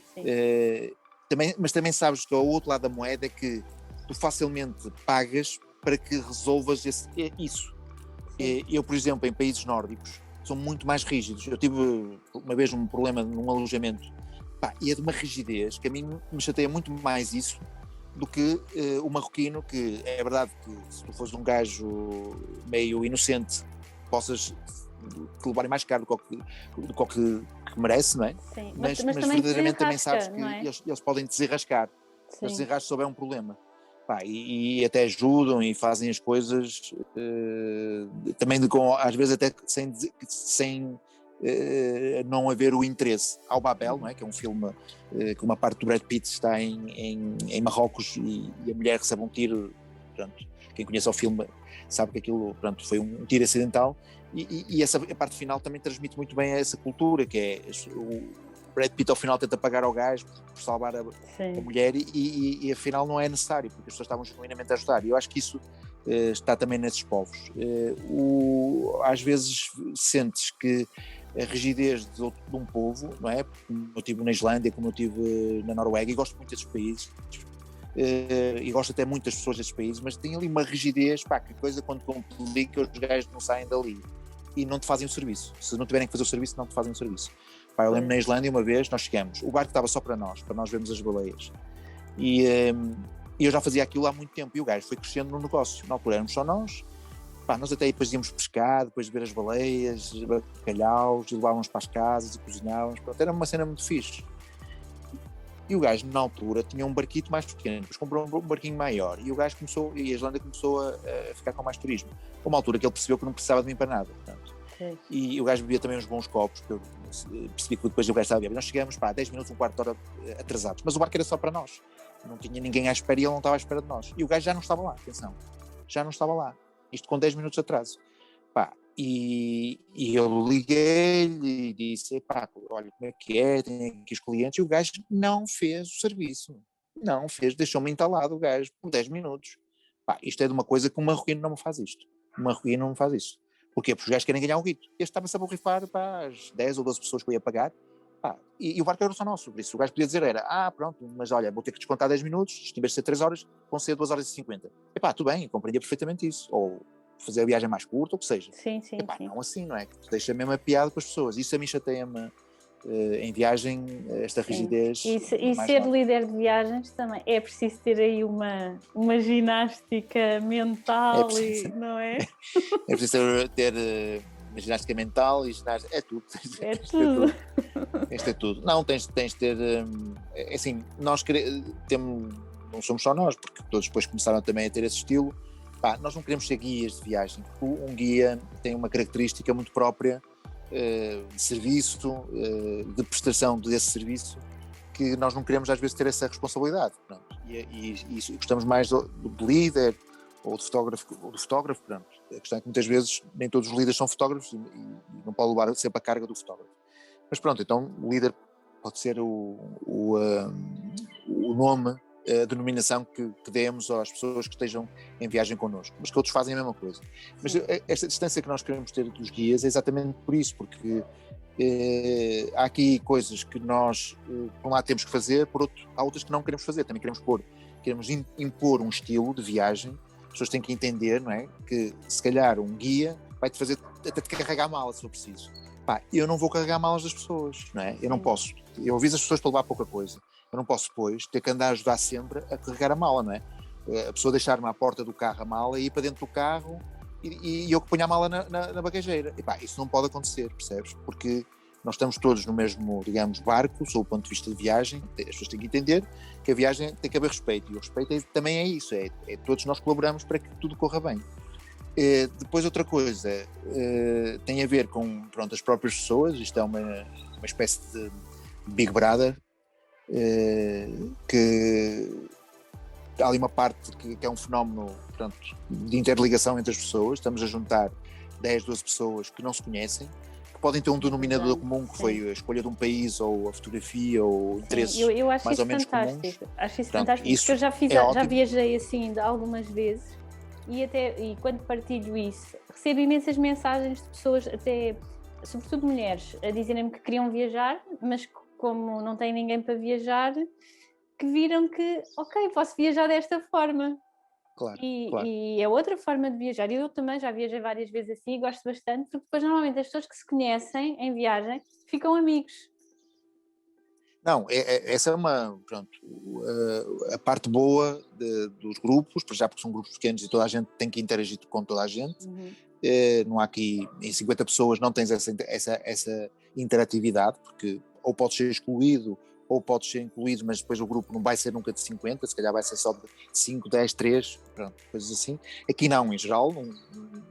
Mas também sabes que o outro lado da moeda é que tu facilmente pagas para que resolvas isso. Eu, por exemplo, em países nórdicos, são muito mais rígidos. Eu tive uma vez um problema num alojamento, e é de uma rigidez que a mim me chateia muito mais isso do que o marroquino, que é verdade que se tu fores um gajo meio inocente, possas te levarem mais caro do que merece, não é? Sim. Mas também verdadeiramente também sabes que é? eles podem desenrascar. Sim. Eles desenrascam se houver um problema. E até ajudam e fazem as coisas também às vezes até sem não haver o interesse. Ao Babel, não é? Que é um filme que uma parte do Brad Pitt está em Marrocos e a mulher recebe um tiro. Portanto, quem conhece o filme sabe que aquilo, pronto, foi um tiro acidental e essa a parte final também transmite muito bem essa cultura, que é o Brad Pitt ao final tenta pagar ao gajo por salvar a mulher e afinal não é necessário, porque as pessoas estavam genuinamente a ajudar, e eu acho que isso está também nesses povos. Às vezes sentes que a rigidez de um povo, não é? Como eu tive na Islândia, como eu tive na Noruega, e gosto muito desses países, e gosto até muito das pessoas desses países, mas tem ali uma rigidez, que coisa quando complica, os gajos não saem dali e não te fazem o serviço. Se não tiverem que fazer o serviço, não te fazem o serviço. Eu lembro na Islândia uma vez, nós chegamos, o barco estava só para nós vermos as baleias, e eu já fazia aquilo há muito tempo, e o gajo foi crescendo no negócio. Na altura éramos só nós até depois íamos pescar, depois de ver as baleias, bacalhaus, e levávamos para as casas e cozinhávamos. Pronto, era uma cena muito fixe. E o gajo, na altura, tinha um barquito mais pequeno, depois comprou um barquinho maior, e a Islândia começou a ficar com mais turismo. Uma altura que ele percebeu que não precisava de mim para nada. Portanto. E o gajo bebia também uns bons copos, que eu percebi que depois o gajo estava a beber. Nós chegamos 10 minutos, um quarto de hora atrasados, mas o barco era só para nós. Não tinha ninguém à espera e ele não estava à espera de nós. E o gajo já não estava lá, atenção, já não estava lá. Isto com 10 minutos de atraso. E eu liguei-lhe e disse, olha como é que é, tenho aqui os clientes, e o gajo não fez o serviço. Não fez, deixou-me entalado o gajo por 10 minutos. Isto é de uma coisa que um marroquino não me faz isto. Um marroquino não me faz isto. Porquê? Porque os gajos querem ganhar um guito. Este estava-se a borrifar para as 10 ou 12 pessoas que eu ia pagar. E o barco era só nosso. Por isso o gajo podia dizer pronto, mas olha, vou ter que descontar 10 minutos, isto em vez de ser 3 horas, vão ser 2 horas e 50. Tudo bem, eu compreendia perfeitamente isso. Ou fazer a viagem mais curta, ou o que seja. Sim. Não assim, não é? Que tu deixa mesmo a piada com as pessoas. Isso a mim chateia-me em viagem, esta rigidez. E ser líder de viagens também é preciso ter aí uma ginástica mental, não é? É preciso ter uma ginástica mental e ginástica. É tudo. Tens de ter tudo. Não, tens de ter. Assim, nós não somos só nós, porque todos depois começaram também a ter esse estilo. Nós não queremos ser guias de viagem. Um guia tem uma característica muito própria de serviço, de prestação desse serviço, que nós não queremos às vezes ter essa responsabilidade. Pronto. E gostamos mais do líder ou do fotógrafo. Pronto. A questão é que muitas vezes nem todos os líderes são fotógrafos e não pode levar sempre a carga do fotógrafo. Mas pronto, então o líder pode ser o nome, a denominação que demos às pessoas que estejam em viagem connosco, mas que outros fazem a mesma coisa. Mas esta distância que nós queremos ter dos guias é exatamente por isso, porque há aqui coisas que nós, por um lado, temos que fazer, por outro, há outras que não queremos fazer. Também queremos impor um estilo de viagem. As pessoas têm que entender, não é? Que se calhar um guia vai-te fazer até te carregar malas, se for preciso. Eu não vou carregar malas das pessoas, não é? Eu não posso. Eu aviso as pessoas para levar pouca coisa. Eu não posso depois ter que andar a ajudar sempre a carregar a mala, não é? A pessoa deixar-me à porta do carro a mala e ir para dentro do carro e eu que ponho a mala na bagageira. Isso não pode acontecer, percebes? Porque nós estamos todos no mesmo, digamos, barco, sob o ponto de vista de viagem. As pessoas têm que entender que a viagem tem que haver respeito, e o respeito também é isso, todos nós colaboramos para que tudo corra bem. Depois outra coisa tem a ver com, pronto, as próprias pessoas. Isto é uma espécie de Big Brother, que há ali uma parte que é um fenómeno, pronto, de interligação entre as pessoas. Estamos a juntar 10, 12 pessoas que não se conhecem, que podem ter um denominador comum, que foi a escolha de um país, ou a fotografia, ou interesses eu acho mais isso ou menos fantástico. comuns. Acho isso Pronto, fantástico, isso porque eu já ótimo. viajei assim algumas vezes, e quando partilho isso, recebo imensas mensagens de pessoas, até, sobretudo mulheres, a dizerem-me que queriam viajar, mas que, como não têm ninguém para viajar, que viram que, ok, posso viajar desta forma. Claro, e é outra forma de viajar. Eu também já viajei várias vezes assim e gosto bastante, porque depois normalmente as pessoas que se conhecem em viagem ficam amigos. Não, essa é pronto, a parte boa dos grupos, já porque são grupos pequenos e toda a gente tem que interagir com toda a gente. Não há aqui, em 50 pessoas não tens essa interatividade, porque ou podes ser excluído ou podes ser incluído, mas depois o grupo não vai ser nunca de 50, se calhar vai ser só de 5, 10, 3, pronto, coisas assim. Aqui não, em geral,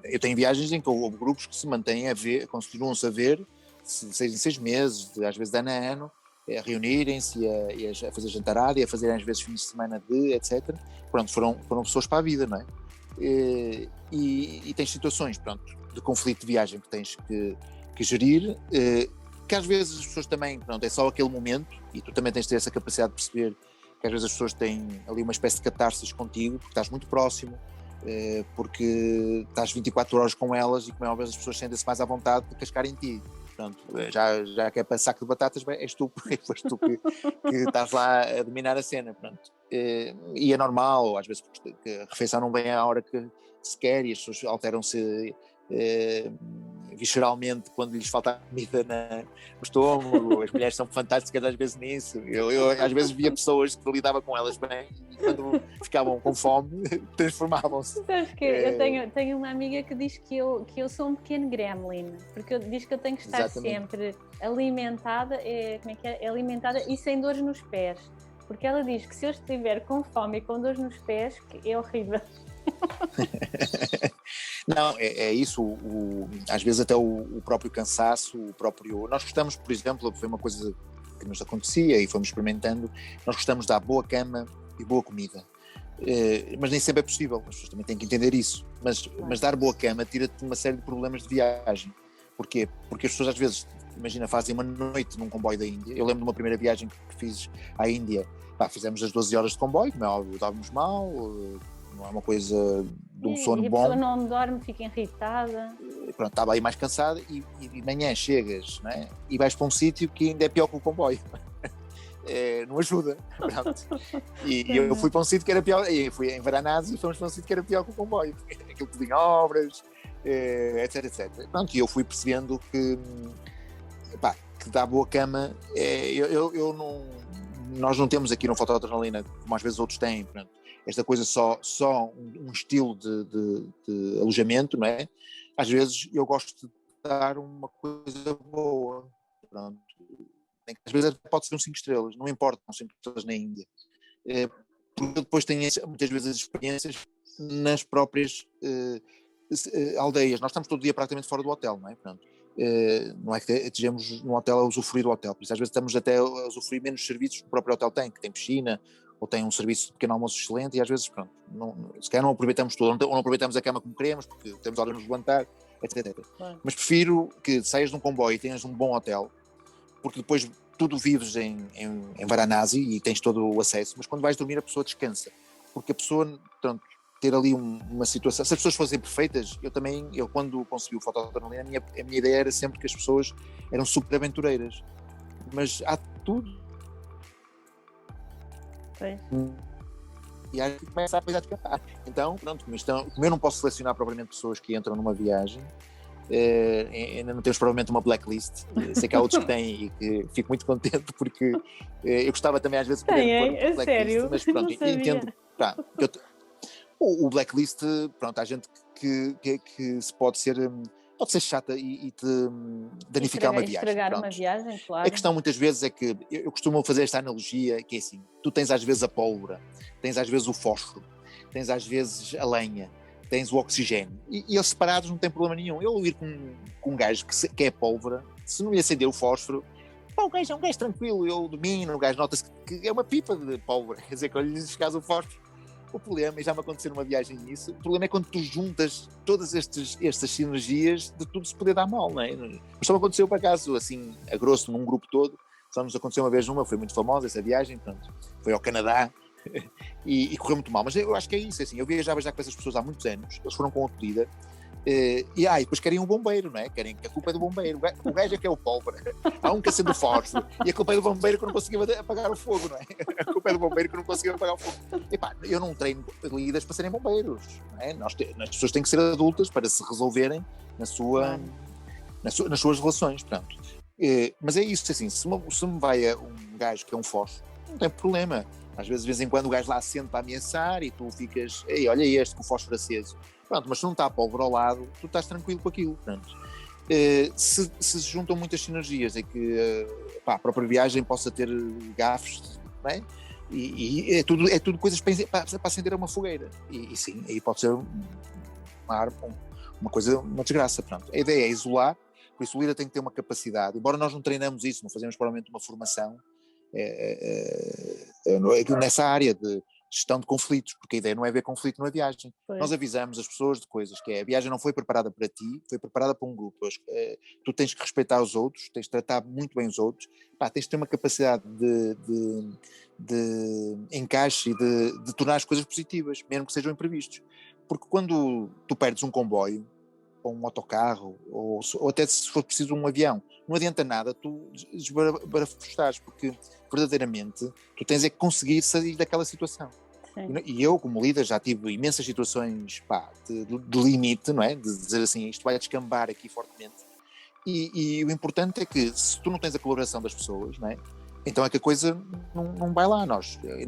eu tenho viagens em que houve grupos que se mantêm a ver, continuam-se a ver, 6 em 6 meses, às vezes de ano a ano, a reunirem-se e a fazer jantarada e a fazerem às vezes fins de semana etc. Pronto, foram pessoas para a vida, não é? E tens situações, pronto, de conflito de viagem que tens que gerir, que às vezes as pessoas também, pronto, é só aquele momento, e tu também tens de ter essa capacidade de perceber que às vezes as pessoas têm ali uma espécie de catarsis contigo, porque estás muito próximo, porque estás 24 horas com elas, e como é óbvio, as pessoas sentem-se mais à vontade de cascar em ti. Pronto, já que é para saco de batatas, és tu, porque foste tu que estás lá a dominar a cena, pronto. E é normal, às vezes, porque a refeição não vem à hora que se quer, e as pessoas alteram-se visceralmente quando lhes falta comida no estômago. As mulheres são fantásticas às vezes nisso. Eu às vezes via pessoas que lidava com elas bem, e quando ficavam com fome transformavam-se. Sabes que eu tenho uma amiga que diz que eu sou um pequeno gremlin, porque diz que eu tenho que estar sempre alimentada, alimentada e sem dores nos pés, porque ela diz que se eu estiver com fome e com dores nos pés, que é horrível. Não, é isso, às vezes até o próprio cansaço, nós gostamos, por exemplo, foi uma coisa que nos acontecia e fomos experimentando, nós gostamos de dar boa cama e boa comida, mas nem sempre é possível, as pessoas também têm que entender isso, mas dar boa cama tira-te uma série de problemas de viagem. Porquê? Porque as pessoas às vezes, imagina, fazem uma noite num comboio da Índia. Eu lembro de uma primeira viagem que fiz à Índia, fizemos as 12 horas de comboio, como é óbvio, estávamos mal, não é uma coisa de um sono bom. E a pessoa não dorme, fica irritada. Pronto, estava aí mais cansada, e de manhã chegas, não é? E vais para um sítio que ainda é pior que o comboio. Não ajuda. Pronto. E eu fui para um sítio que era pior, fui em Varanasi e fomos para um sítio que era pior que o comboio. Aquilo que tinha obras, etc, etc. Pronto, e eu fui percebendo que dá boa cama. Nós não temos aqui no Fotoadrenalina, como às vezes outros têm, pronto, esta coisa só um estilo de alojamento, não é? Às vezes eu gosto de dar uma coisa boa, pronto. Às vezes pode ser um 5 estrelas, não importa, não 5 estrelas na Índia. Porque depois tenho muitas vezes as experiências nas próprias aldeias. Nós estamos todo dia praticamente fora do hotel, não é? Pronto. Não é que estejamos num hotel a usufruir do hotel, por isso às vezes estamos até a usufruir menos serviços que o próprio hotel tem, que tem piscina, ou tem um serviço de pequeno almoço excelente, e às vezes, pronto, se calhar não aproveitamos tudo, ou não aproveitamos a cama como queremos, porque temos horas de nos levantar, etc. Claro. Mas prefiro que saias de um comboio e tenhas um bom hotel, porque depois tudo vives em Varanasi e tens todo o acesso, mas quando vais dormir a pessoa descansa, porque a pessoa, portanto, ter ali uma situação, se as pessoas fossem perfeitas, eu quando consegui o Fotoadrenalina, a minha ideia era sempre que as pessoas eram super aventureiras, mas há tudo. E aí começa a coisa a descansar. Então, pronto, como eu não posso selecionar propriamente pessoas que entram numa viagem, ainda não temos provavelmente uma blacklist. Sei que há outros que têm, e que fico muito contente, porque eu gostava também às vezes de poder pôr uma blacklist, sério? mas pronto, entendo. O blacklist, pronto, há gente que se pode ser pode ser chata e te danificar uma viagem. Estragar Pronto. uma viagem, claro. A questão muitas vezes é que, eu costumo fazer esta analogia, que é assim, tu tens às vezes a pólvora, tens às vezes o fósforo, tens às vezes a lenha, tens o oxigênio, e eles separados não tem problema nenhum. Eu ir com um gajo que é pólvora, se não lhe acender o fósforo, pá, o gajo é um gajo tranquilo, eu domino, o gajo nota-se que é uma pipa de pólvora, quer dizer, quando lhe desgasas o fósforo. O problema, e já me aconteceu numa viagem nisso, o problema é quando tu juntas todas estas sinergias de tudo se poder dar mal, não é? Mas só me aconteceu, por acaso, assim, a grosso, num grupo todo, só nos aconteceu uma vez foi muito famosa essa viagem, pronto, foi ao Canadá, e correu muito mal, mas eu acho que é isso, assim, eu viajava já com essas pessoas há muitos anos, eles foram com outro líder, e depois querem um bombeiro, não é? Querem que a culpa é do bombeiro, o gajo é que é o pólvora, há um que acende o fósforo, e a culpa é do bombeiro que não conseguiu apagar o fogo, não é? A culpa é do bombeiro que não conseguiu apagar o fogo. Epá, eu não treino líderes para serem bombeiros, não é? As pessoas têm que ser adultas para se resolverem nas suas relações, portanto. Mas é isso, assim, se me vai um gajo que é um fósforo, não tem problema. Às vezes, de vez em quando, o gajo lá acende para ameaçar e tu ficas, ei, olha este com o fósforo aceso. Pronto, mas se não está a pólvora ao lado, tu estás tranquilo com aquilo, portanto. Se juntam muitas sinergias, é que a própria viagem possa ter gafes, não é? E é tudo coisas para acender uma fogueira. E sim, aí pode ser uma desgraça, pronto. A ideia é isolar, por isso o líder tem que ter uma capacidade, embora nós não treinamos isso, não fazemos provavelmente uma formação nessa área de gestão de conflitos, porque a ideia não é haver conflito na viagem. Pois. Nós avisamos as pessoas de coisas, que a viagem não foi preparada para ti, foi preparada para um grupo. Tu tens que respeitar os outros, tens de tratar muito bem os outros, tens de ter uma capacidade de encaixe e de tornar as coisas positivas, mesmo que sejam imprevistos. Porque quando tu perdes um comboio, ou um autocarro, ou até se for preciso um avião, não adianta nada tu desbarafustares, porque verdadeiramente tu tens é que conseguir sair daquela situação. E eu, como líder, já tive imensas situações de limite, não é? De dizer assim, isto vai descambar aqui fortemente. E o importante é que se tu não tens a colaboração das pessoas, não é? Então é que a coisa não vai lá. Nós, em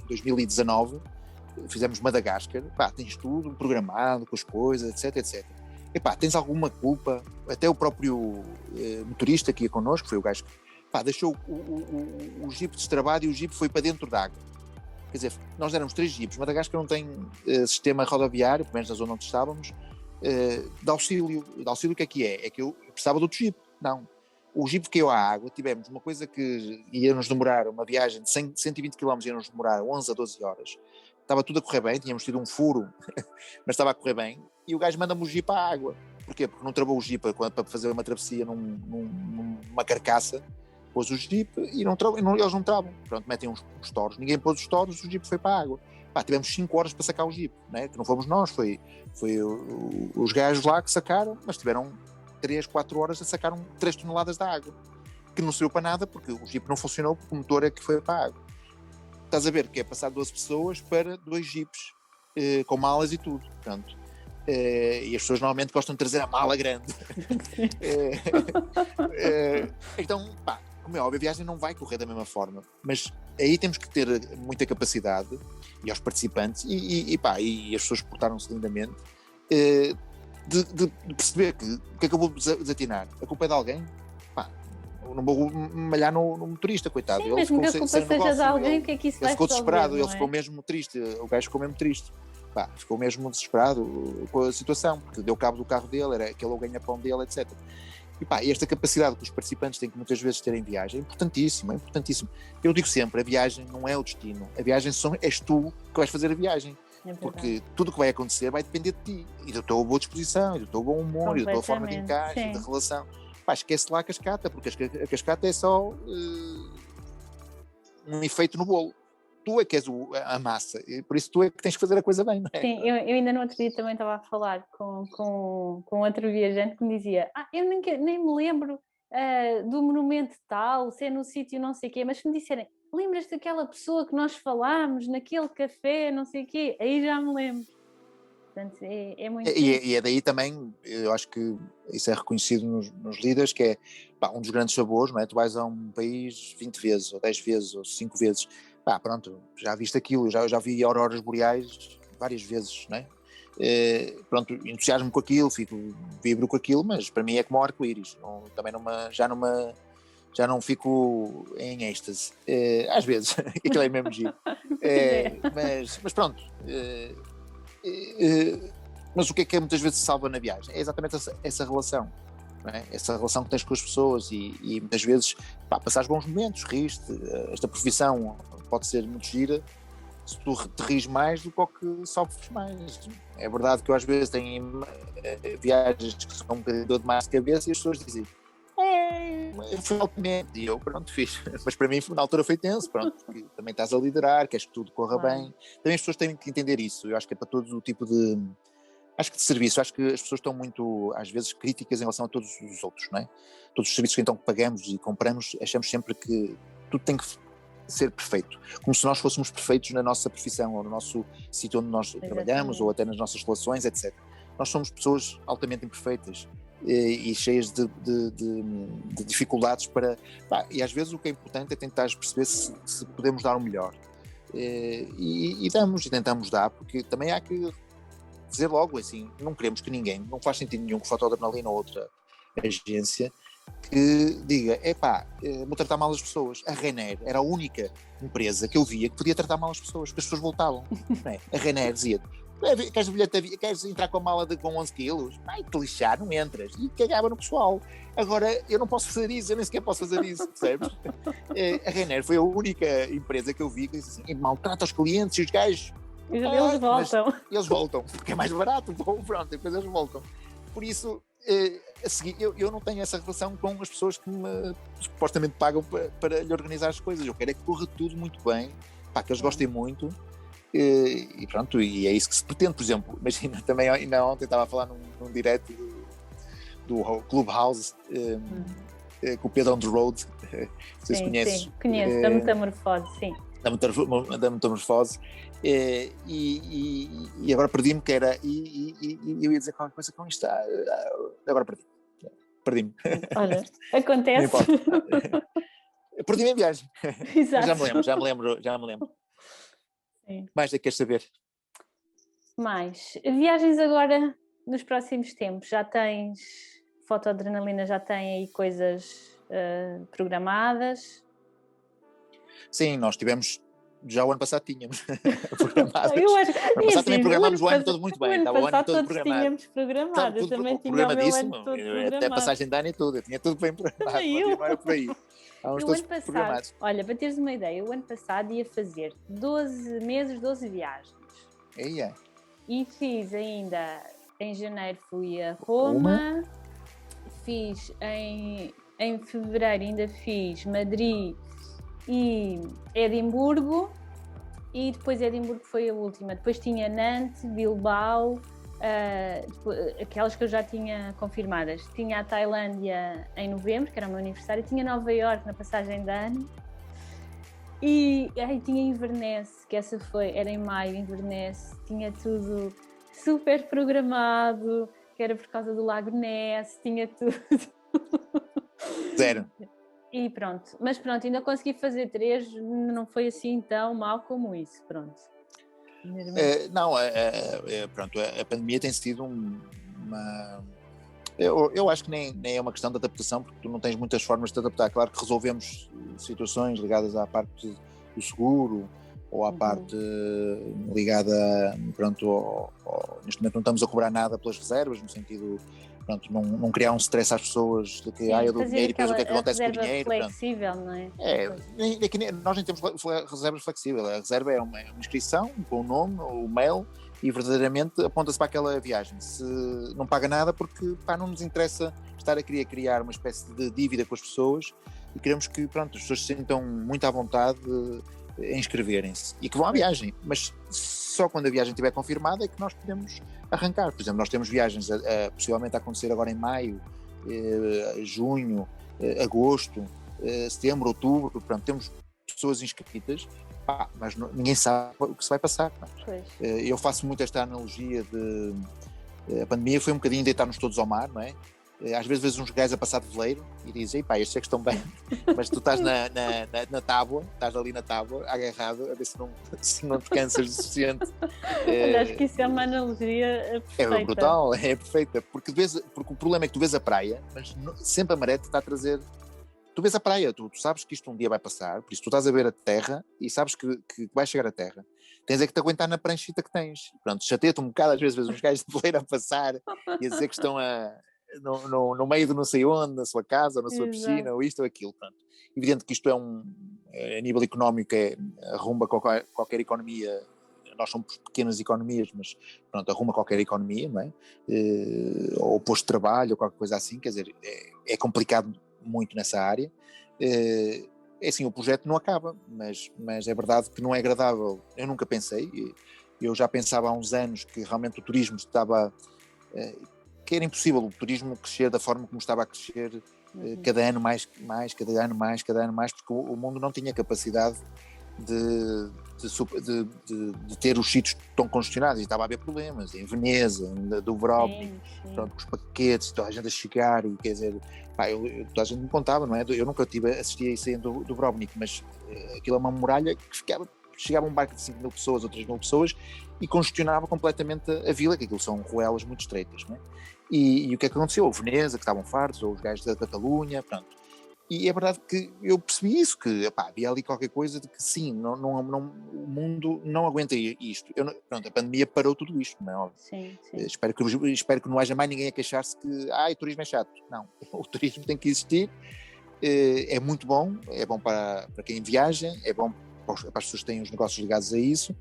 2019, fizemos Madagascar, tens tudo programado, com as coisas, etc. Tens alguma culpa? Até o próprio motorista que ia connosco, foi o gajo que deixou o jipe destrabado e o jipe foi para dentro da água. Quer dizer, nós éramos 3 jipes. Madagascar não tem sistema rodoviário, pelo menos na zona onde estávamos, de auxílio. De auxílio o que é? É que eu precisava de outro jipe. Não. O jipe caiu à água, tivemos uma coisa que ia-nos demorar, uma viagem de 120 km ia-nos demorar 11 a 12 horas. Estava tudo a correr bem, tínhamos tido um furo, mas estava a correr bem, e o gajo manda-me o jipe à água. Porquê? Porque não travou o jipe para fazer uma travessia numa carcaça, pôs o jipe e eles não travam. Pronto, metem uns toros, ninguém pôs os toros, o jipe foi para a água. Tivemos 5 horas para sacar o jipe, né? Que não fomos nós, foi os gajos lá que sacaram, mas tiveram 3, 4 horas a sacar 3 toneladas de água, que não serviu para nada, porque o jipe não funcionou, porque o motor é que foi para a água. Estás a ver que é passar 12 pessoas para 2 jipes, com malas e tudo, portanto. E as pessoas normalmente gostam de trazer a mala grande. Então, como é óbvio, a viagem não vai correr da mesma forma, mas aí temos que ter muita capacidade, e aos participantes, e as pessoas portaram-se lindamente, de perceber que o que é que eu vou desatinar? A culpa é de alguém? Não vou malhar no motorista, coitado. Sim, mesmo que a culpa seja de alguém, o que é que isso vai resolver? Ele ficou desesperado, ele ficou mesmo triste, o gajo ficou mesmo triste. Ficou mesmo desesperado com a situação, porque deu cabo do carro dele, era aquele o ganha-pão dele, etc. E esta capacidade que os participantes têm que muitas vezes ter em viagem é importantíssimo, é importantíssimo. Eu digo sempre, a viagem não é o destino, a viagem és tu que vais fazer a viagem. Porque tudo o que vai acontecer vai depender de ti, e da tua boa disposição, e do teu bom humor, e da tua forma de encaixe, e da relação. Esquece lá a cascata, porque a cascata é só um efeito no bolo. Tu é que és a massa, e por isso tu é que tens que fazer a coisa bem, não é? Sim, eu ainda no outro dia também estava a falar com outro viajante que me dizia, eu nem me lembro do monumento tal, se é no sítio não sei o quê, mas se me disserem, lembras daquela pessoa que nós falámos naquele café, não sei o quê, aí já me lembro. Portanto, é muito... E é daí também, eu acho que isso é reconhecido nos líderes, que é um dos grandes sabores, não é? Tu vais a um país 20 vezes, ou 10 vezes, ou 5 vezes, pronto, já viste aquilo, já vi auroras boreais várias vezes, não é? pronto, entusiasmo com aquilo, vibro com aquilo, mas para mim é como o arco-íris, também já não fico em êxtase, às vezes, aquilo é mesmo giro, mas pronto, mas o que é muitas vezes se salva na viagem? É exatamente essa relação, não é? Essa relação que tens com as pessoas e muitas vezes passares bons momentos, riste, esta profissão pode ser muito gira, se tu te rires mais do que sofres mais. É verdade que eu às vezes tenho viagens que são um bocadinho de mais de cabeça e as pessoas dizem foi altamente, e eu pronto fiz, mas para mim na altura foi tenso, pronto, porque também estás a liderar, queres que tudo corra bem, também as pessoas têm que entender isso, eu acho que é para todo o tipo de serviço, acho que as pessoas estão muito às vezes críticas em relação a todos os outros, não é? Todos os serviços que então pagamos e compramos, achamos sempre que tudo tem que ser perfeito, como se nós fôssemos perfeitos na nossa profissão ou no nosso sítio onde nós trabalhamos ou até nas nossas relações, etc. Nós somos pessoas altamente imperfeitas e cheias de dificuldades e às vezes o que é importante é tentar perceber se podemos dar o melhor e tentamos dar, porque também há que dizer logo assim, não queremos que ninguém, não faz sentido nenhum que Fotodrenalina ou outra agência que diga, vou tratar mal as pessoas. A Ryanair era a única empresa que eu via que podia tratar mal as pessoas, porque as pessoas voltavam, não é? A Ryanair dizia, queres entrar com a mala com 11 quilos? Vai-te lixar, não entras. E cagava no pessoal. Agora, eu não posso fazer isso, eu nem sequer posso fazer isso, percebes? A Ryanair foi a única empresa que eu vi que disse assim, maltrata os clientes e os gajos. Eles voltam. Eles voltam, porque é mais barato, pronto, depois eles voltam. Por isso, a seguir, eu não tenho essa relação com as pessoas que me supostamente pagam para lhe organizar as coisas. Eu quero é que corra tudo muito bem, que eles gostem muito. E pronto, e é isso que se pretende. Por exemplo, imagina, também ainda ontem estava a falar num direto do Clubhouse com o Pedro on the Road, vocês conhecem? Sim, conheço, da Metamorfose, sim. Da Metamorfose, e agora perdi-me que era, e eu ia dizer qualquer coisa com isto, agora perdi-me. Olha, acontece. Perdi-me em viagem. Exato. Já me lembro. Sim. Mais é que queres saber? Mais. Viagens agora nos próximos tempos, já tens Fotodrenalina, já tem aí coisas programadas? Sim, nós tivemos, já o ano passado tínhamos programadas. Eu acho, o ano passado também programámos o ano todo muito bem. O ano passado todos programado. tínhamos programado, eu também tinha o meu ano todo programado. Até passagem de ano e tudo, eu tinha tudo bem programado, não era por aí. O ano passado, olha, para teres uma ideia, o ano passado ia fazer 12 meses, 12 viagens. E fiz ainda, em janeiro fui a Roma, fiz em fevereiro ainda fiz Madrid e Edimburgo, e depois Edimburgo foi a última. Depois tinha Nantes, Bilbao, aquelas que eu já tinha confirmadas. Tinha a Tailândia em novembro, que era o meu aniversário, tinha Nova Iorque na passagem de ano, e tinha Inverness, que essa era em maio. Inverness tinha tudo super programado, que era por causa do Lago Ness, tinha tudo. Zero. E pronto, mas pronto, ainda consegui fazer 3, não foi assim tão mal como isso, pronto. Pronto, a pandemia tem sido uma... Eu acho que nem é uma questão de adaptação, porque tu não tens muitas formas de te adaptar. Claro que resolvemos situações ligadas à parte do seguro, ou à parte ligada, pronto, neste momento não estamos a cobrar nada pelas reservas, no sentido, pronto, não criar um stress às pessoas de que eu dou dinheiro e depois o que é que acontece com o dinheiro. Flexível, não é? Nós nem temos reservas flexíveis. A reserva é uma inscrição com o nome, o mail, e verdadeiramente aponta-se para aquela viagem. Se não paga nada, porque não nos interessa estar a querer criar uma espécie de dívida com as pessoas, e queremos que, pronto, as pessoas se sintam muito à vontade em inscreverem-se e que vão à viagem, mas só quando a viagem estiver confirmada é que nós podemos arrancar. Por exemplo, nós temos viagens possivelmente a acontecer agora em maio, junho, agosto, setembro, outubro, portanto temos pessoas inscritas, mas ninguém sabe o que se vai passar. Eu faço muito esta analogia de a pandemia foi um bocadinho deitar-nos todos ao mar, não é? Às vezes vês uns gajos a passar de veleiro e dizem, pá, estes é que estão bem, mas tu estás na tábua, estás ali na tábua, agarrado, a ver se não te cansas o suficiente. Olha, acho que isso é uma analogia perfeita. É brutal, é perfeita, porque o problema é que tu vês a praia, mas sempre a maré te está a trazer. Tu vês a praia, tu sabes que isto um dia vai passar, por isso tu estás a ver a terra e sabes que vai chegar a terra. Tens é que te aguentar na pranchita que tens. Pronto, chateia-te um bocado, às vezes vês uns gajos de veleiro a passar e a dizer que estão no meio de não sei onde, na sua casa, ou na sua piscina, ou isto ou aquilo. Pronto. Evidente que isto a nível económico, arrumba qualquer economia. Nós somos pequenas economias, mas pronto, arruma qualquer economia, não é? Ou posto de trabalho, ou qualquer coisa assim, quer dizer, é complicado muito nessa área. É assim, o projeto não acaba, mas é verdade que não é agradável. Eu nunca pensei, eu já pensava há uns anos que realmente o turismo estava, que era impossível o turismo crescer da forma como estava a crescer, cada ano mais, cada ano mais, porque o mundo não tinha capacidade de ter os sítios tão congestionados, e estava a haver problemas em Veneza, em Dubrovnik, pronto, com os paquetes, toda a gente a chegar, e quer dizer, toda a gente me contava, não é? Eu nunca assisti a isso em Dubrovnik, mas aquilo é uma muralha que chegava um barco de 5.000 pessoas ou 3.000 pessoas e congestionava completamente a vila, que aquilo são ruelas muito estreitas, não é? E o que é que aconteceu? Veneza, que estavam fartos, ou os gajos da Catalunha, pronto. E é verdade que eu percebi isso, que havia ali qualquer coisa de que sim, o mundo não aguenta isto. Pronto, a pandemia parou tudo isto, não é óbvio. Sim. Espero que não haja mais ninguém a queixar-se que o turismo é chato. Não, o turismo tem que existir, é muito bom, é bom para quem viaja, é bom para as pessoas que têm os negócios ligados a isso,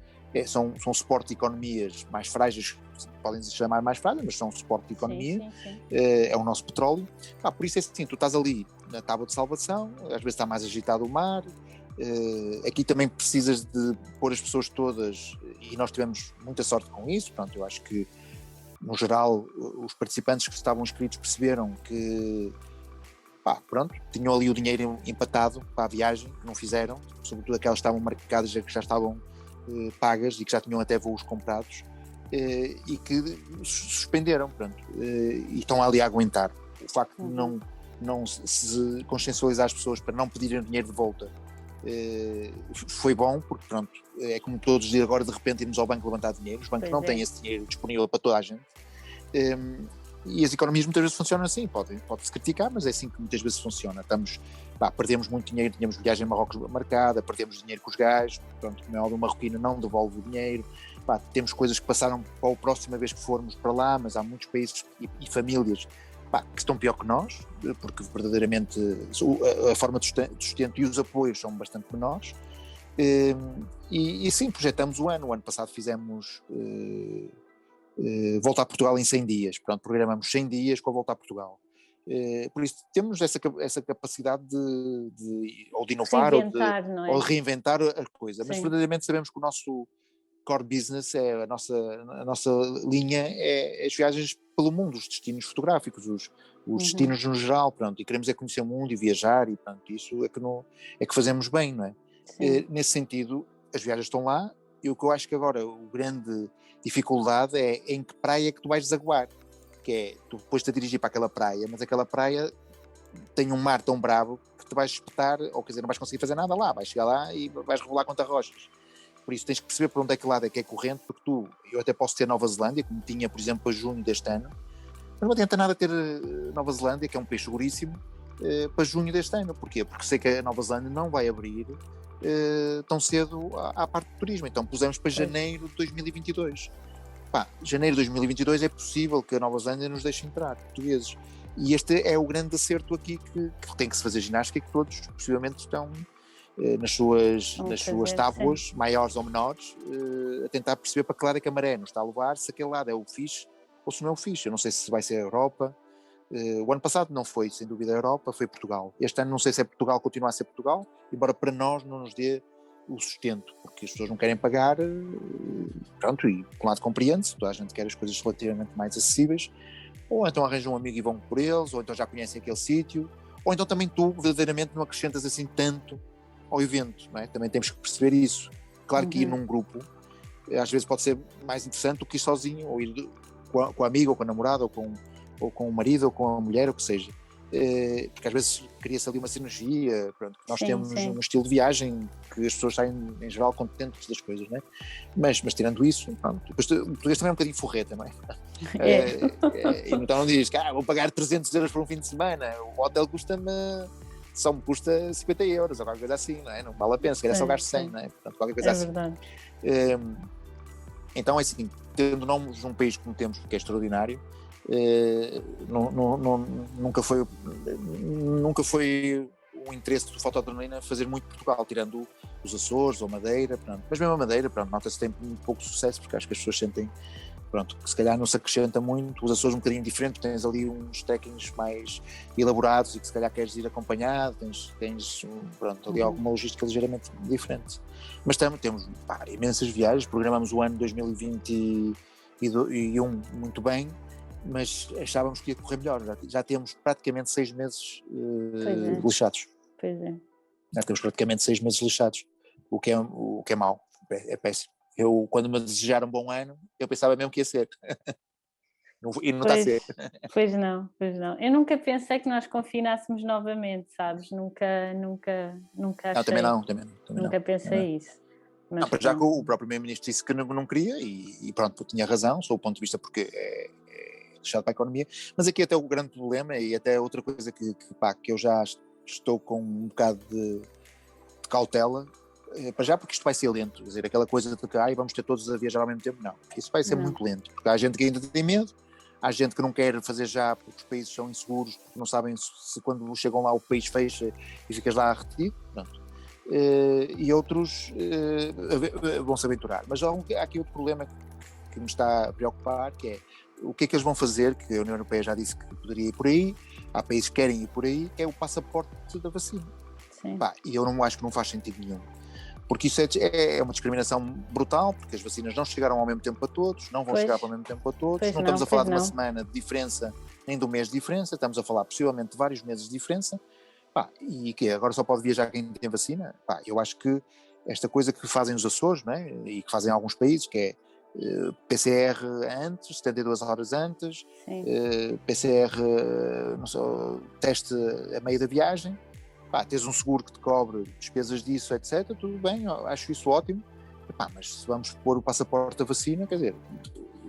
são suporte de economias mais frágeis, podem se chamar mais frágeis, mas são suporte de economia, sim. É o nosso petróleo. Por isso é assim, tu estás ali na tábua de salvação, às vezes está mais agitado o mar, aqui também precisas de pôr as pessoas todas, e nós tivemos muita sorte com isso. Pronto, eu acho que no geral os participantes que estavam inscritos perceberam que pronto, tinham ali o dinheiro empatado para a viagem, que não fizeram, sobretudo aquelas que estavam marcadas, que já estavam pagas e que já tinham até voos comprados, e que suspenderam, pronto, e estão ali a aguentar. O facto de não se consciencializar as pessoas para não pedirem o dinheiro de volta foi bom, porque pronto, é como todos dizer agora de repente irmos ao banco levantar dinheiro, os bancos não têm esse dinheiro disponível para toda a gente, e as economias muitas vezes funcionam assim, pode-se criticar, mas é assim que muitas vezes funciona. Perdemos muito dinheiro, tínhamos viagem a Marrocos marcada, perdemos dinheiro com os gajos, pronto, como é óbvio, o marroquino não devolve o dinheiro, temos coisas que passaram para a próxima vez que formos para lá, mas há muitos países e famílias que estão pior que nós, porque verdadeiramente a forma de sustento e os apoios são bastante menores, e sim, projetamos o ano passado fizemos voltar a Portugal em 100 dias, pronto, programamos 100 dias com a volta a Portugal. Por isso temos essa capacidade de inovar ou de reinventar a coisa, mas verdadeiramente sabemos que o nosso core business, a nossa linha é as viagens pelo mundo, os destinos fotográficos, os destinos no geral, pronto, e queremos conhecer o mundo e viajar, e pronto, isso é que fazemos bem, não é? Nesse sentido, as viagens estão lá, e o que eu acho que agora a grande dificuldade é em que praia é que tu vais desaguar, que é, tu depois-te a dirigir para aquela praia, mas aquela praia tem um mar tão bravo que te vais espetar, ou quer dizer, não vais conseguir fazer nada lá, vais chegar lá e vais rebolar contra rochas. Por isso tens que perceber por onde é que lado é que é corrente, porque eu até posso ter Nova Zelândia, como tinha, por exemplo, para junho deste ano, mas não adianta nada ter Nova Zelândia, que é um país seguríssimo, para junho deste ano. Porquê? Porque sei que a Nova Zelândia não vai abrir tão cedo à parte do turismo, então pusemos para janeiro de 2022. Janeiro de 2022 é possível que a Nova Zelândia nos deixe entrar, portugueses, e este é o grande acerto aqui, que tem que se fazer ginástica, que todos possivelmente estão nas suas tábuas, maiores ou menores, a tentar perceber para que lado é que a maré nos está a levar, se aquele lado é o fixe ou se não é o fixe. Eu não sei se vai ser a Europa. O ano passado não foi, sem dúvida, a Europa, foi Portugal. Este ano não sei se é Portugal, continua a ser Portugal, embora para nós não nos dê o sustento, porque as pessoas não querem pagar, pronto, e por um lado compreende-se, toda a gente quer as coisas relativamente mais acessíveis, ou então arranjam um amigo e vão por eles, ou então já conhecem aquele sítio, ou então também tu verdadeiramente não acrescentas assim tanto ao evento, não é? Também temos que perceber isso. Claro que ir num grupo às vezes pode ser mais interessante do que ir sozinho, ou ir com a amiga, ou com a namorada, ou com ou com o marido, ou com a mulher, ou o que seja. Porque às vezes cria-se ali uma sinergia, pronto. Nós temos um estilo de viagem que as pessoas saem em geral contentes das coisas, não é? Mas tirando isso, pronto. Depois, o português também é um bocadinho forreta, não é? Então não diz que vou pagar 300 euros por um fim de semana, o hotel só me custa 50 euros ou qualquer coisa assim, não é? Não vale a pena, se calhar só gasto 100, não é? Portanto, qualquer coisa assim. Verdade. Então é assim, tendo nós um país como temos, que é extraordinário, nunca foi o interesse do Fotodrenalina fazer muito Portugal, tirando os Açores ou Madeira, pronto. Mas mesmo a Madeira, pronto, nota-se que tem muito pouco sucesso, porque acho que as pessoas sentem, pronto, que se calhar não se acrescenta muito. Os Açores um bocadinho diferente, tens ali uns trekkings mais elaborados e que se calhar queres ir acompanhado, tens pronto, ali alguma logística ligeiramente diferente. Mas temos imensas viagens, programamos o ano 2021 muito bem, mas achávamos que ia correr melhor. Já temos praticamente 6 meses lixados. Pois é. Já temos praticamente 6 meses lixados, o que é mau, é péssimo. Eu, quando me desejaram um bom ano, eu pensava mesmo que ia ser. E não está a ser. Pois não. Eu nunca pensei que nós confinássemos novamente, sabes? Nunca achei. Também não. Nunca pensei isso. Mas já que o próprio primeiro-ministro disse que não queria, e pronto, tinha razão, sob o ponto de vista, porque é deixado para a economia. Mas aqui até o grande problema, e até outra coisa que eu já estou com um bocado de cautela, para já, porque isto vai ser lento, quer dizer, aquela coisa de que vamos ter todos a viajar ao mesmo tempo, não, isso vai ser muito lento, porque há gente que ainda tem medo, há gente que não quer fazer já porque os países são inseguros, porque não sabem se quando chegam lá o país fecha e ficas lá retido, pronto. E outros vão se aventurar, mas há aqui outro problema que me está a preocupar, que é o que é que eles vão fazer, que a União Europeia já disse que poderia ir por aí, há países que querem ir por aí, que é o passaporte da vacina. E eu não acho que não faz sentido nenhum, porque isso é uma discriminação brutal, porque as vacinas não chegaram ao mesmo tempo a todos, não vão chegar ao mesmo tempo a todos, não estamos a falar de uma semana de diferença, nem de um mês de diferença, estamos a falar possivelmente de vários meses de diferença, e que agora só pode viajar quem tem vacina. Eu acho que esta coisa que fazem os Açores, não é? E que fazem alguns países, que é PCR antes, 72 horas antes, PCR, não sei, teste a meio da viagem, tens um seguro que te cobre despesas disso, etc, tudo bem, acho isso ótimo, mas se vamos pôr o passaporte da vacina, quer dizer,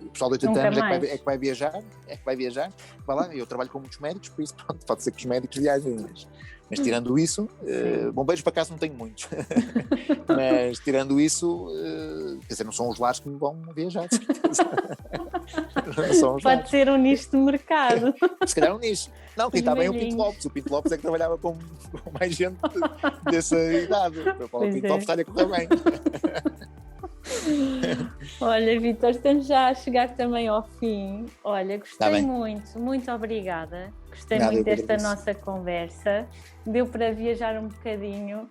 o pessoal de 80 anos é que vai viajar, vai lá, eu trabalho com muitos médicos, por isso pronto, pode ser que os médicos viajem, mas tirando isso, bombeiros para casa não tenho muitos, mas tirando isso, quer dizer, não são os lares que me vão viajar, de certeza. Pode ser um nicho de mercado. Se calhar um nicho. Não, quem está bem é o Pinto Lopes é que trabalhava com mais gente dessa idade, o Pinto Lopes está-lhe a correr bem. Olha, Vítor, estamos já a chegar também ao fim. Olha, gostei muito obrigada. Gostei muito desta nossa conversa. Deu para viajar um bocadinho,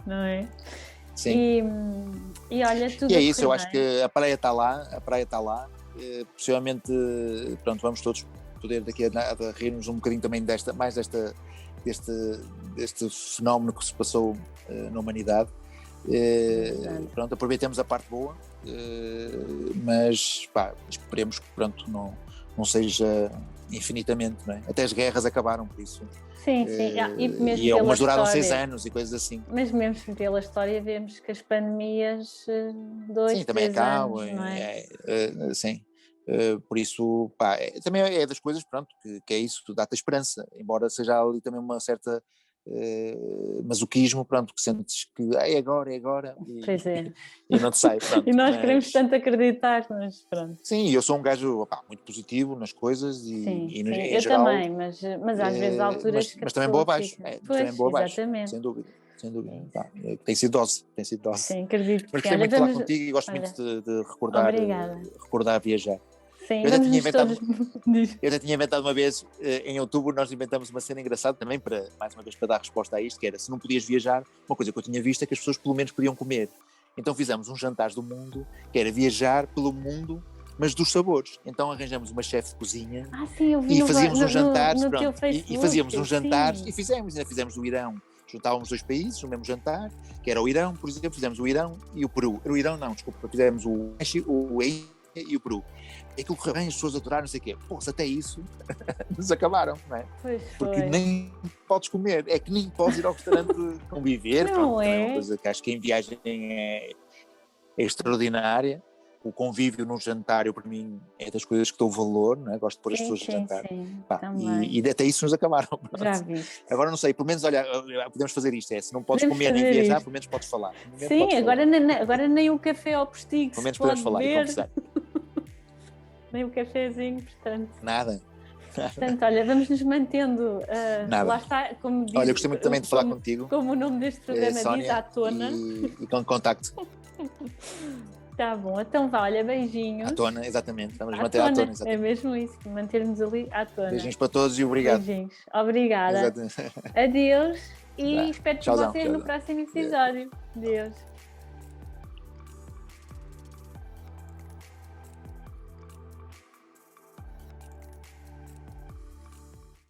não é? Sim. E olha, tudo. E é isso, eu acho que a praia está lá, possivelmente, pronto, vamos todos poder daqui a nada rir-nos um bocadinho também deste fenómeno que se passou na humanidade. Pronto, aproveitemos a parte boa, mas esperemos que pronto, não seja infinitamente, não é? Até as guerras acabaram por isso. Sim. E algumas duraram 6 anos e coisas assim. Mas mesmo pela história vemos que as pandemias 2, 3 anos, não é? Sim. Por isso, também é das coisas, pronto, que é isso, dá-te esperança, embora seja ali também uma certa masoquismo, pronto, que sentes que é agora e não te sai, pronto, e nós queremos tanto acreditar, mas pronto. Sim, eu sou um gajo muito positivo nas coisas sim, em eu geral, também, mas às vezes há alturas que mas também boa abaixo, exatamente. sem dúvida. Tem sido dose. Sim, acredito. Mas gostei muito de falar contigo e gosto muito de recordar viajar. Sim, eu até tinha inventado uma vez, em outubro nós inventamos uma cena engraçada também, mais uma vez para dar resposta a isto, que era, se não podias viajar, uma coisa que eu tinha visto é que as pessoas pelo menos podiam comer. Então fizemos um jantar do mundo, que era viajar pelo mundo, mas dos sabores. Então arranjamos uma chefe de cozinha e fazíamos um jantar, e fazíamos um jantar, e ainda fizemos o Irão. Juntávamos 2 países no mesmo jantar, que era o Irão, por exemplo, fizemos o Irão e o Peru. O Irão não, desculpa, fizemos o e o Peru. Aquilo correu bem, as pessoas adoraram, não sei o quê. Pô, se até isso, nos acabaram, não é? Pois Porque foi. nem podes comer, é que nem podes ir ao restaurante conviver. Não Pronto, também é é? uma coisa que acho que em viagem é extraordinária. O convívio num jantar, eu, para mim, é das coisas que dou valor, não é? Gosto de pôr as Sim, pessoas a sim, jantar. sim, Pá, também. e até isso nos acabaram. Já Pronto. viste. Agora não sei, pelo menos, olha, podemos fazer isto, se não podes Podemos comer nem fazer viajar, isto. pelo menos podes falar. No momento Sim, podes falar. agora nem o café ao postigo Pelo se menos pode podemos falar e beber, conversar. nem o cafezinho, portanto. Nada. Portanto, olha, vamos nos mantendo, Nada. lá está, como diz, Olha, gostei muito também de falar contigo, como o nome deste programa diz, Sónia, à tona. e com contacto. Tá bom, então vá, olha, beijinhos. À tona, exatamente. Vamos À manter à tona, tona, é exatamente. mesmo isso, manter-nos ali à tona. Beijinhos para todos e obrigado. Beijinhos, obrigada. Exatamente. Adeus e Tá. espero por Tchauzão, vocês no tchauzão. próximo episódio. Adeus.